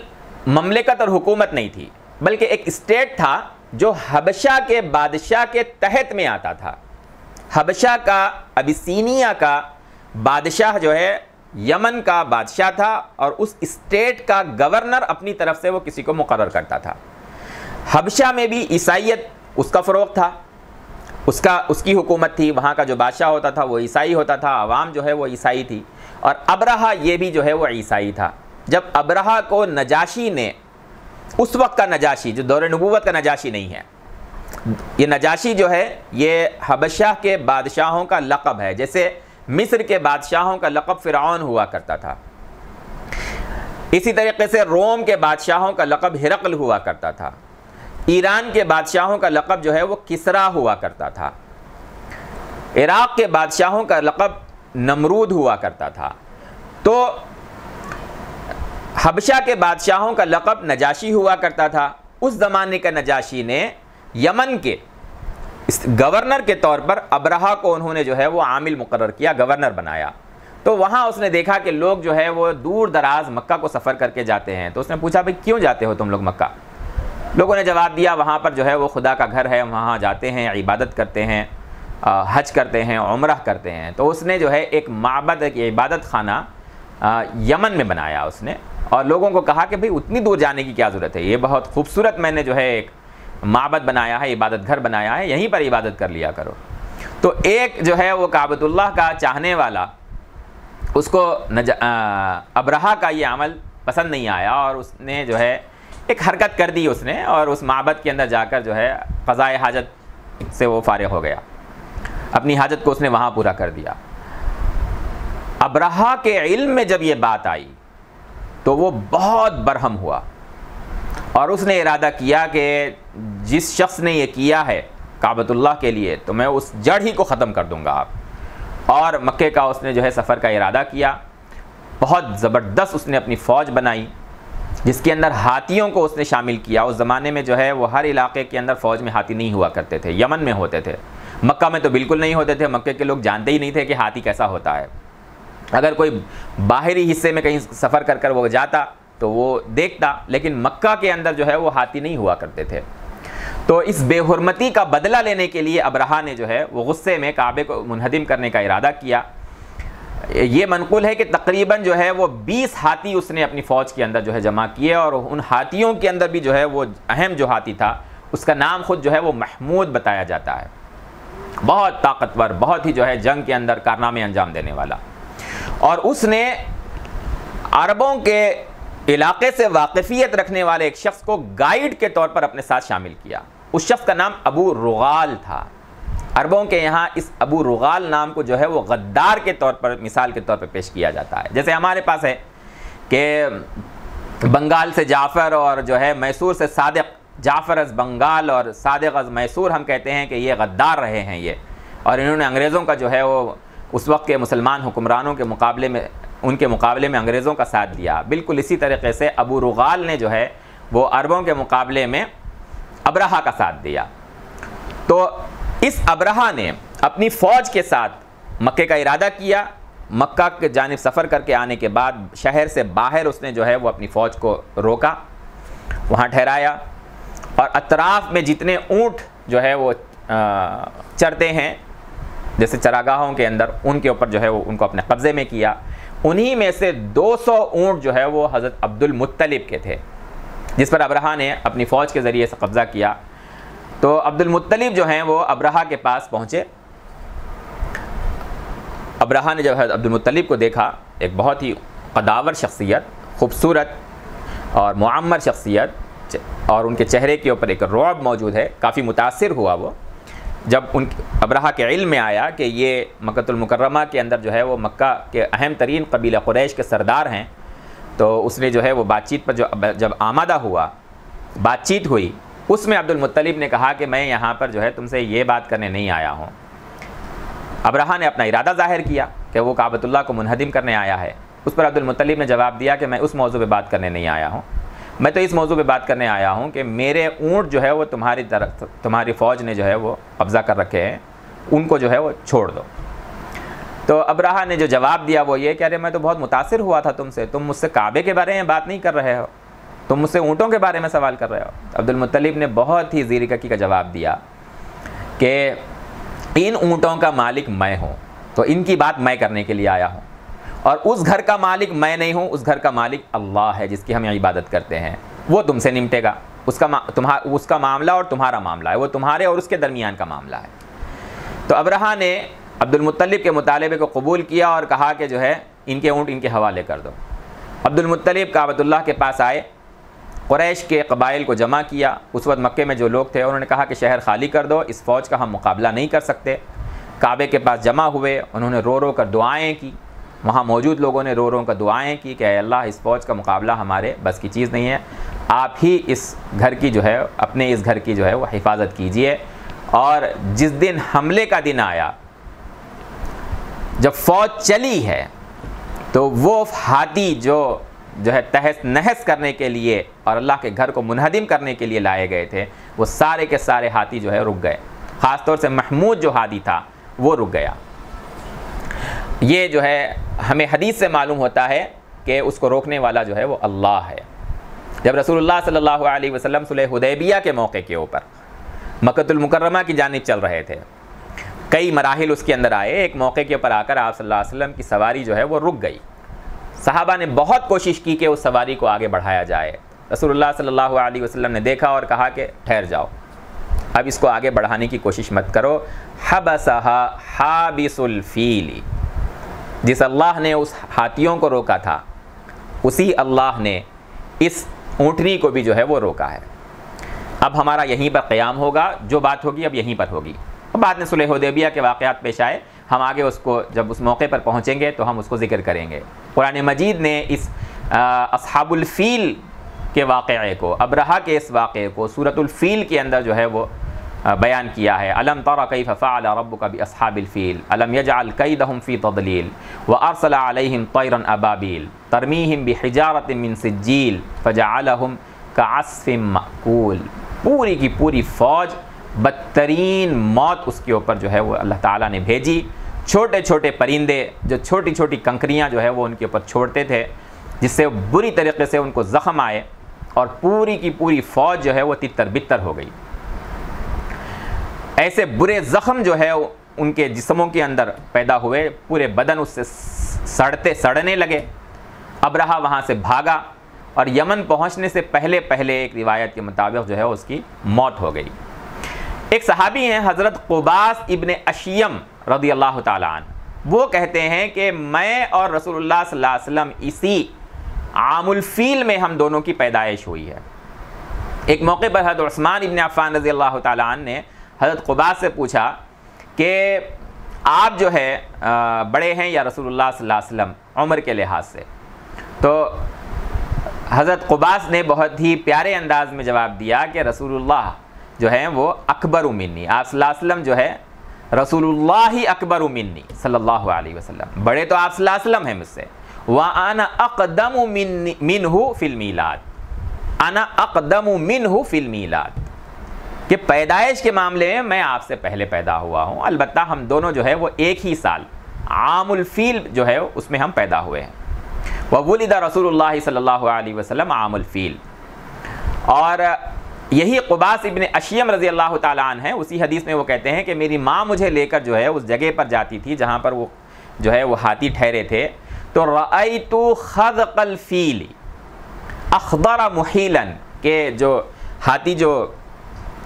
مملکت اور حکومت نہیں تھی، بلکہ ایک اسٹیٹ تھا جو حبشہ کے بادشاہ کے تحت میں آتا تھا۔ حبشہ کا، ابیسینیا کا بادشاہ جو ہے یمن کا بادشاہ تھا، اور اس اسٹیٹ کا گورنر اپنی طرف سے وہ کسی کو مقرر کرتا تھا۔ حبشہ میں بھی عیسائیت اس کا فروغ تھا، اس کی حکومت تھی، وہاں کا جو بادشاہ ہوتا تھا وہ عیسائی ہوتا تھا، عوام جو ہے وہ عیسائی تھی، اور ابرہہ یہ بھی جو ہے وہ عیسائی تھا۔ جب ابرہہ کو نجاشی نے، اس وقت کا نجاشی جو دور نبوت کا نجاشی نہیں ہے، یہ نجاشی جو ہے یہ حبشہ کے بادشاہوں کا لقب ہے، جیسے مصر کے بادشاہوں کا لقب فرعون ہوا کرتا تھا، اسی طریقے سے روم کے بادشاہوں کا لقب ہرقل ہوا کرتا تھا، ایران کے بادشاہوں کا لقب جو ہے وہ کسرا ہوا کرتا تھا، عراق کے بادشاہوں کا لقب نمرود ہوا کرتا تھا۔ تو حبشہ کے بادشاہوں کا لقب نجاشی ہوا کرتا تھا۔ اس زمانے کا نجاشی نے یمن کے گورنر کے طور پر ابرہہ کو انہوں نے جو ہے وہ عامل مقرر کیا، گورنر بنایا۔ تو وہاں اس نے دیکھا کہ لوگ جو ہے وہ دور دراز مکہ کو سفر کر کے جاتے ہیں، تو اس نے پوچھا بھئی کیوں جاتے ہو تم لوگ مکہ؟ لوگوں نے جواب دیا وہاں پر جو ہے وہ خدا کا گھر ہے، وہاں جاتے ہیں، عبادت کرتے ہیں، حج کرتے ہیں، عمرہ کرتے ہیں۔ تو اس نے جو ہے ایک معبد، ایک عبادت خانہ یمن میں بنایا اس نے، اور لوگوں کو کہا کہ بھئی اتنی دور جانے کی کیا ضرورت ہے، یہ بہت خوبصورت میں نے جو ہے ایک معبد بنایا ہے، عبادت گھر بنایا ہے، یہیں پر عبادت کر لیا کرو۔ تو ایک جو ہے وہ کعبۃ اللہ کا چاہنے والا، اس کو ابرہہ کا یہ عمل پسند نہیں آیا، اور اس نے جو ہے ایک حرکت کر دی اس نے، اور اس معبد کے اندر جا کر جو ہے قضائے حاجت سے وہ فارغ ہو گیا، اپنی حاجت کو اس نے وہاں پورا کر دیا۔ ابرہہ کے علم میں جب یہ بات آئی تو وہ بہت برہم ہوا، اور اس نے ارادہ کیا کہ جس شخص نے یہ کیا ہے کعبۃ اللہ کے لیے تو میں اس جڑ ہی کو ختم کر دوں گا آپ۔ اور مکے کا اس نے جو ہے سفر کا ارادہ کیا، بہت زبردست اس نے اپنی فوج بنائی، جس کے اندر ہاتھیوں کو اس نے شامل کیا۔ اس زمانے میں جو ہے وہ ہر علاقے کے اندر فوج میں ہاتھی نہیں ہوا کرتے تھے، یمن میں ہوتے تھے، مکہ میں تو بالکل نہیں ہوتے تھے، مکے کے لوگ جانتے ہی نہیں تھے کہ ہاتھی کیسا ہوتا ہے۔ اگر کوئی باہری حصے میں کہیں سفر کر کر وہ جاتا تو وہ دیکھتا، لیکن مکہ کے اندر جو ہے وہ ہاتھی نہیں ہوا کرتے تھے۔ تو اس بے حرمتی کا بدلہ لینے کے لیے ابرہہ نے جو ہے وہ غصے میں کعبے کو منہدم کرنے کا ارادہ کیا۔ یہ منقول ہے کہ تقریباً جو ہے وہ 20 ہاتھی اس نے اپنی فوج کے اندر جو ہے جمع کیے، اور ان ہاتھیوں کے اندر بھی جو ہے وہ اہم جو ہاتھی تھا اس کا نام خود جو ہے وہ محمود بتایا جاتا ہے، بہت طاقتور، بہت ہی جو ہے جنگ کے اندر کارنامے انجام دینے والا۔ اور اس نے عربوں کے علاقے سے واقفیت رکھنے والے ایک شخص کو گائیڈ کے طور پر اپنے ساتھ شامل کیا۔ اس شخص کا نام ابو رغال تھا۔ عربوں کے یہاں اس ابو رغال نام کو جو ہے وہ غدار کے طور پر مثال کے طور پر پیش کیا جاتا ہے۔ جیسے ہمارے پاس ہے کہ بنگال سے جعفر اور جو ہے میسور سے صادق، جعفر از بنگال اور صادق از میسور، ہم کہتے ہیں کہ یہ غدار رہے ہیں یہ، اور انہوں نے انگریزوں کا جو ہے وہ اس وقت کے مسلمان حکمرانوں کے مقابلے میں، ان کے مقابلے میں انگریزوں کا ساتھ دیا۔ بالکل اسی طریقے سے ابو رغال نے جو ہے وہ عربوں کے مقابلے میں ابرہہ کا ساتھ دیا۔ تو اس ابرہہ نے اپنی فوج کے ساتھ مکے کا ارادہ کیا۔ مکہ کی جانب سفر کر کے آنے کے بعد شہر سے باہر اس نے جو ہے وہ اپنی فوج کو روکا، وہاں ٹھہرایا، اور اطراف میں جتنے اونٹ جو ہے وہ چرتے ہیں جیسے چراگاہوں کے اندر، ان کے اوپر جو ہے وہ ان کو اپنے قبضے میں کیا۔ انہی میں سے 200 اونٹ جو ہے وہ حضرت عبد المطلب کے تھے، جس پر ابرہہ نے اپنی فوج کے ذریعے سے قبضہ کیا۔ تو عبد المطلب جو ہیں وہ ابرہہ کے پاس پہنچے۔ ابرہہ نے جب حضرت عبد المطلب کو دیکھا، ایک بہت ہی قداور شخصیت، خوبصورت اور معمر شخصیت، اور ان کے چہرے کے اوپر ایک رعب موجود ہے، کافی متاثر ہوا وہ جب ابرہہ کے علم میں آیا کہ یہ مکہ المکرمہ کے اندر جو ہے وہ مکہ کے اہم ترین قبیلہ قریش کے سردار ہیں۔ تو اس نے جو ہے وہ بات چیت پر جب آمادہ ہوا، بات چیت ہوئی، اس میں عبد المطلب نے کہا کہ میں یہاں پر جو ہے تم سے یہ بات کرنے نہیں آیا ہوں۔ ابرہہ نے اپنا ارادہ ظاہر کیا کہ وہ کعبۃ اللہ کو منہدم کرنے آیا ہے۔ اس پر عبد المطلب نے جواب دیا کہ میں اس موضوع پہ بات کرنے نہیں آیا ہوں، میں تو اس موضوع پہ بات کرنے آیا ہوں کہ میرے اونٹ جو ہے وہ تمہاری فوج نے جو ہے وہ قبضہ کر رکھے ہیں، ان کو جو ہے وہ چھوڑ دو۔ تو ابرہہ نے جو جواب دیا وہ یہ کہ ارے میں تو بہت متاثر ہوا تھا تم سے، تم مجھ سے کعبے کے بارے میں بات نہیں کر رہے ہو، تم مجھ سے اونٹوں کے بارے میں سوال کر رہے ہو۔ عبد المطلب نے بہت ہی زیرککی کا جواب دیا کہ ان اونٹوں کا مالک میں ہوں، تو ان کی بات میں کرنے کے لیے آیا ہوں، اور اس گھر کا مالک میں نہیں ہوں، اس گھر کا مالک اللہ ہے جس کی ہم عبادت کرتے ہیں، وہ تم سے نمٹے گا۔ اس کا معاملہ اور تمہارا معاملہ ہے، وہ تمہارے اور اس کے درمیان کا معاملہ ہے۔ تو ابرہہ نے عبد المطلب کے مطالبے کو قبول کیا اور کہا کہ جو ہے ان کے اونٹ ان کے حوالے کر دو۔ عبد المطلب کعبۃ اللہ کے پاس آئے، قریش کے قبائل کو جمع کیا۔ اس وقت مکے میں جو لوگ تھے انہوں نے کہا کہ شہر خالی کر دو، اس فوج کا ہم مقابلہ نہیں کر سکتے۔ کعبے کے پاس جمع ہوئے، انہوں نے رو رو کر دعائیں کی، وہاں موجود لوگوں نے رو رو کر دعائیں کی کہ اے اللہ اس فوج کا مقابلہ ہمارے بس کی چیز نہیں ہے، آپ ہی اس گھر کی جو ہے اپنے اس گھر کی جو ہے وہ حفاظت کیجئے۔ اور جس دن حملے کا دن آیا، جب فوج چلی ہے، تو وہ ہاتھی جو ہے تہس نہس کرنے کے لیے اور اللہ کے گھر کو منہدم کرنے کے لیے لائے گئے تھے، وہ سارے کے سارے ہاتھی جو ہے رک گئے، خاص طور سے محمود جو ہاتھی تھا وہ رک گیا۔ یہ جو ہے ہمیں حدیث سے معلوم ہوتا ہے کہ اس کو روکنے والا جو ہے وہ اللہ ہے۔ جب رسول اللہ صلی اللہ علیہ وسلم صلح حدیبیہ کے موقع کے اوپر مکہ المکرمہ کی جانب چل رہے تھے، کئی مراحل اس کے اندر آئے، ایک موقع کے اوپر آ کر آپ صلی اللہ علیہ وسلم کی سواری جو ہے وہ رک گئی۔ صحابہ نے بہت کوشش کی کہ اس سواری کو آگے بڑھایا جائے۔ رسول اللہ صلی اللہ علیہ وسلم نے دیکھا اور کہا کہ ٹھہر جاؤ، اب اس کو آگے بڑھانے کی کوشش مت کرو۔ حبسہا حابس الفیل، جس اللہ نے اس ہاتھیوں کو روکا تھا، اسی اللہ نے اس اونٹنی کو بھی جو ہے وہ روکا ہے۔ اب ہمارا یہیں پر قیام ہوگا، جو بات ہوگی اب یہیں پر ہوگی۔ بعد میں صلح حدیبیہ کے واقعات پیش آئے، ہم آگے اس کو جب اس موقع پر پہنچیں گے تو ہم اس کو ذکر کریں گے۔ قرآن مجید نے اس اصحاب الفیل کے واقعے کو، ابرہہ کے اس واقعے کو سورۃ الفیل کے اندر جو ہے وہ بیان کیا ہے۔ الم تر کیف فعل ربک باصحاب الفیل الم یجعل کیدہم فی تضلیل وارسل علیہم طیرا ابابیل ترمیہم بحجارۃ من سجیل فجعلہم کعصف مأکول۔ پوری کی پوری فوج، بدترین موت اس کے اوپر جو ہے وہ اللہ تعالیٰ نے بھیجی۔ چھوٹے چھوٹے پرندے جو چھوٹی چھوٹی کنکریاں جو ہے وہ ان کے اوپر چھوڑتے تھے، جس سے بری طریقے سے ان کو زخم آئے، اور پوری کی پوری فوج جو ہے وہ تتر بتر ہو گئی۔ ایسے برے زخم جو ہے ان کے جسموں کے اندر پیدا ہوئے، پورے بدن اس سے سڑنے لگے۔ ابرہہ وہاں سے بھاگا اور یمن پہنچنے سے پہلے ایک روایت کے مطابق جو ہے اس کی موت ہو گئی۔ ایک صحابی ہیں حضرت قباس ابن اشیم رضی اللہ تعالیٰ عنہ، وہ کہتے ہیں کہ میں اور رسول اللہ صلی اللہ علیہ وسلم اسی عام الفیل میں ہم دونوں کی پیدائش ہوئی ہے۔ ایک موقع پر حضرت عثمان ابن عفان رضی اللہ تعالیٰ عنہ نے حضرت قباس سے پوچھا کہ آپ جو ہے بڑے ہیں یا رسول اللہ صلی اللہ علیہ وسلم عمر کے لحاظ سے؟ تو حضرت قباس نے بہت ہی پیارے انداز میں جواب دیا کہ رسول اللہ جو ہے وہ اکبر منی، آپ صلی اللہ علیہ وسلم جو ہے رسول اللہ ہی اکبر منی صلی اللہ علیہ وسلم، بڑے تو آپ صلی اللہ علیہ وسلم ہیں مجھ سے۔ وَأَنَا أَقْدَمُ مِنْهُ فِي الْمِيلَادِ، انا اقدم منہ فی المیلاد، کہ پیدائش کے معاملے میں آپ سے پہلے پیدا ہوا ہوں، البتہ ہم دونوں جو ہے وہ ایک ہی سال عام الفیل جو ہے اس میں ہم پیدا ہوئے ہیں۔ وولد رسول اللہ صلی اللہ علیہ وسلم عام الفیل۔ اور یہی قباس ابن اشیم رضی اللہ تعالیٰ عنہ ہیں، اسی حدیث میں وہ کہتے ہیں کہ میری ماں مجھے لے کر جو ہے اس جگہ پر جاتی تھی جہاں پر وہ جو ہے وہ ہاتھی ٹھہرے تھے، تو رأیت خذق الفیل اخضر محیلا، کہ جو ہاتھی جو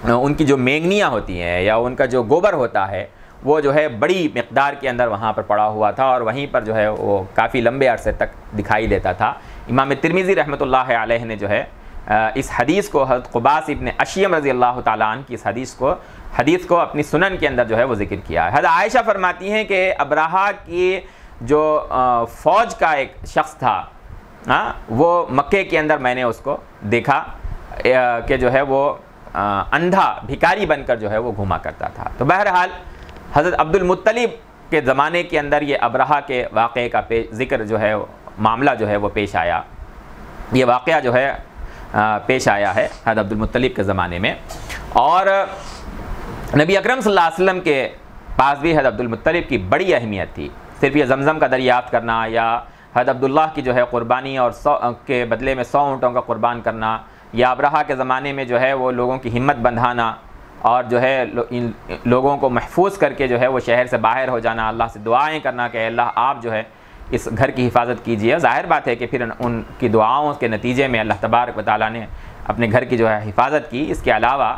ان کی جو مینگنیاں ہوتی ہیں یا ان کا جو گوبر ہوتا ہے وہ جو ہے بڑی مقدار کے اندر وہاں پر پڑا ہوا تھا اور وہیں پر جو ہے وہ کافی لمبے عرصے تک دکھائی دیتا تھا۔ امام ترمذی رحمۃ اللہ علیہ نے جو ہے اس حدیث کو حضرت قباس ابن اشیم رضی اللہ تعالیٰ عنہ کی اس حدیث کو اپنی سنن کے اندر جو ہے وہ ذکر کیا ہے۔ حضرت عائشہ فرماتی ہیں کہ ابرہہ کی جو فوج کا ایک شخص تھا وہ مکے کے اندر میں نے اس کو دیکھا کہ جو ہے وہ اندھا بھکاری بن کر جو ہے وہ گھوما کرتا تھا۔ تو بہرحال حضرت عبد المطلب کے زمانے کے اندر یہ ابرہہ کے واقعے کا ذکر جو ہے معاملہ جو ہے وہ پیش آیا، یہ واقعہ جو ہے پیش آیا ہے حضرت عبد المطلب کے زمانے میں۔ اور نبی اکرم صلی اللہ علیہ وسلم کے پاس بھی حضرت عبد المطلب کی بڑی اہمیت تھی، صرف یہ زمزم کا دریافت کرنا یا حضرت عبداللہ کی جو ہے قربانی اور 100 کے بدلے میں 100 اونٹوں کا قربان کرنا، یا ابرہہ کے زمانے میں جو ہے وہ لوگوں کی ہمت بندھانا اور جو ہے ان لوگوں کو محفوظ کر کے جو ہے وہ شہر سے باہر ہو جانا، اللہ سے دعائیں کرنا کہ اللہ آپ جو ہے اس گھر کی حفاظت کیجیے۔ ظاہر بات ہے کہ پھر ان کی دعاؤں کے نتیجے میں اللہ تبارک و تعالیٰ نے اپنے گھر کی جو ہے حفاظت کی۔ اس کے علاوہ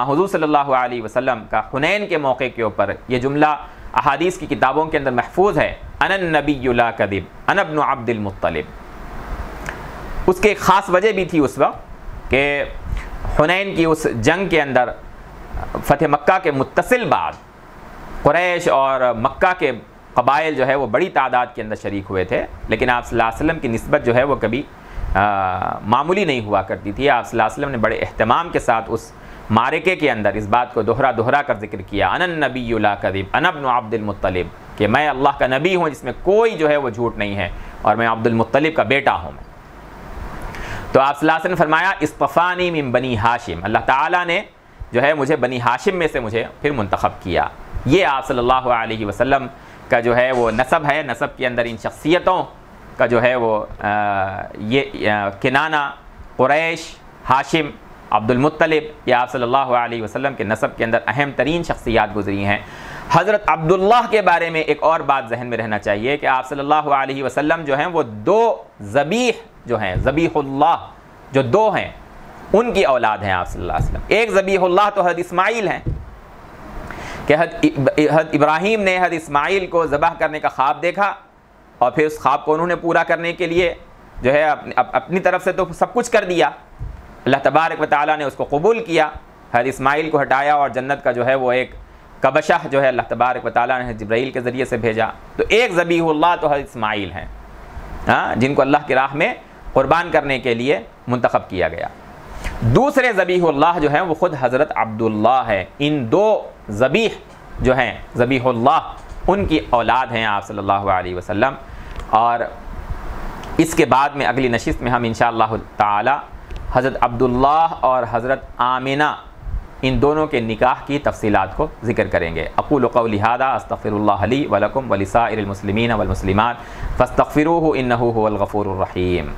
حضور صلی اللہ علیہ وسلم کا حنین کے موقع کے اوپر یہ جملہ احادیث کی کتابوں کے اندر محفوظ ہے، انا النبی لا کذب انا ابن عبد المطلب۔ اس کی ایک خاص وجہ بھی تھی اس وقت کہ حنین کی اس جنگ کے اندر فتح مکہ کے متصل بعد قریش اور مکہ کے قبائل جو ہے وہ بڑی تعداد کے اندر شریک ہوئے تھے، لیکن آپ صلی اللہ علیہ وسلم کی نسبت جو ہے وہ کبھی معمولی نہیں ہوا کرتی تھی۔ آپ صلی اللہ علیہ وسلم نے بڑے اہتمام کے ساتھ اس معرکے کے اندر اس بات کو دوہرا کر ذکر کیا، انا النبی لا کذب انا ابن عبد المطلب، کہ میں اللہ کا نبی ہوں جس میں کوئی جو ہے وہ جھوٹ نہیں ہے اور میں عبد المطلب کا بیٹا ہوں۔ تو آپ صلی اللہ علیہ وسلم نے فرمایا اصطفانی من بنی ہاشم، اللہ تعالیٰ نے جو ہے مجھے بنی ہاشم میں سے مجھے پھر منتخب کیا۔ یہ آپ صلی اللہ علیہ وسلم کا جو ہے وہ نسب ہے، نسب کے اندر ان شخصیتوں کا جو ہے وہ یہ کنانہ، قریش، ہاشم، عبد المطلب، یہ آپ صلی اللہ علیہ وسلم کے نسب کے اندر اہم ترین شخصیات گزری ہیں۔ حضرت عبداللہ کے بارے میں ایک اور بات ذہن میں رہنا چاہیے کہ آپ صلی اللہ علیہ وسلم جو ہیں وہ 2 ذبیح جو ہیں، ذبیح اللہ جو 2 ہیں، ان کی اولاد ہیں آپ صلی اللہ علیہ وسلم۔ ایک ذبیح اللہ تو حضرت اسماعیل ہیں کہ حضرت ابراہیم نے حضرت اسماعیل کو ذبح کرنے کا خواب دیکھا اور پھر اس خواب کو انہوں نے پورا کرنے کے لیے جو ہے اپنی طرف سے تو سب کچھ کر دیا، اللہ تبارک و تعالیٰ نے اس کو قبول کیا، حضرت اسماعیل کو ہٹایا اور جنت کا جو ہے وہ ایک کبشہ جو ہے اللہ تبارک و تعالیٰ نے جبرائیل کے ذریعے سے بھیجا۔ تو ایک ذبیح اللہ تو حضرت اسماعیل ہیں جن کو اللہ کی راہ میں قربان کرنے کے لیے منتخب کیا گیا۔ دوسرے ذبیح اللہ جو ہیں وہ خود حضرت عبداللہ ہے۔ ان 2 ذبیح جو ہیں ذبیح اللہ ان کی اولاد ہیں آپ صلی اللہ علیہ وسلم۔ اور اس کے بعد میں اگلی نشست میں ہم انشاءاللہ تعالی حضرت عبداللہ اور حضرت آمنہ ان دونوں کے نکاح کی تفصیلات کو ذکر کریں گے۔ اقول قولی ھذا استغفر اللہ لی ولکم ولسائر المسلمین والمسلمات فاستغفروہ انہ هو الغفور الرحیم۔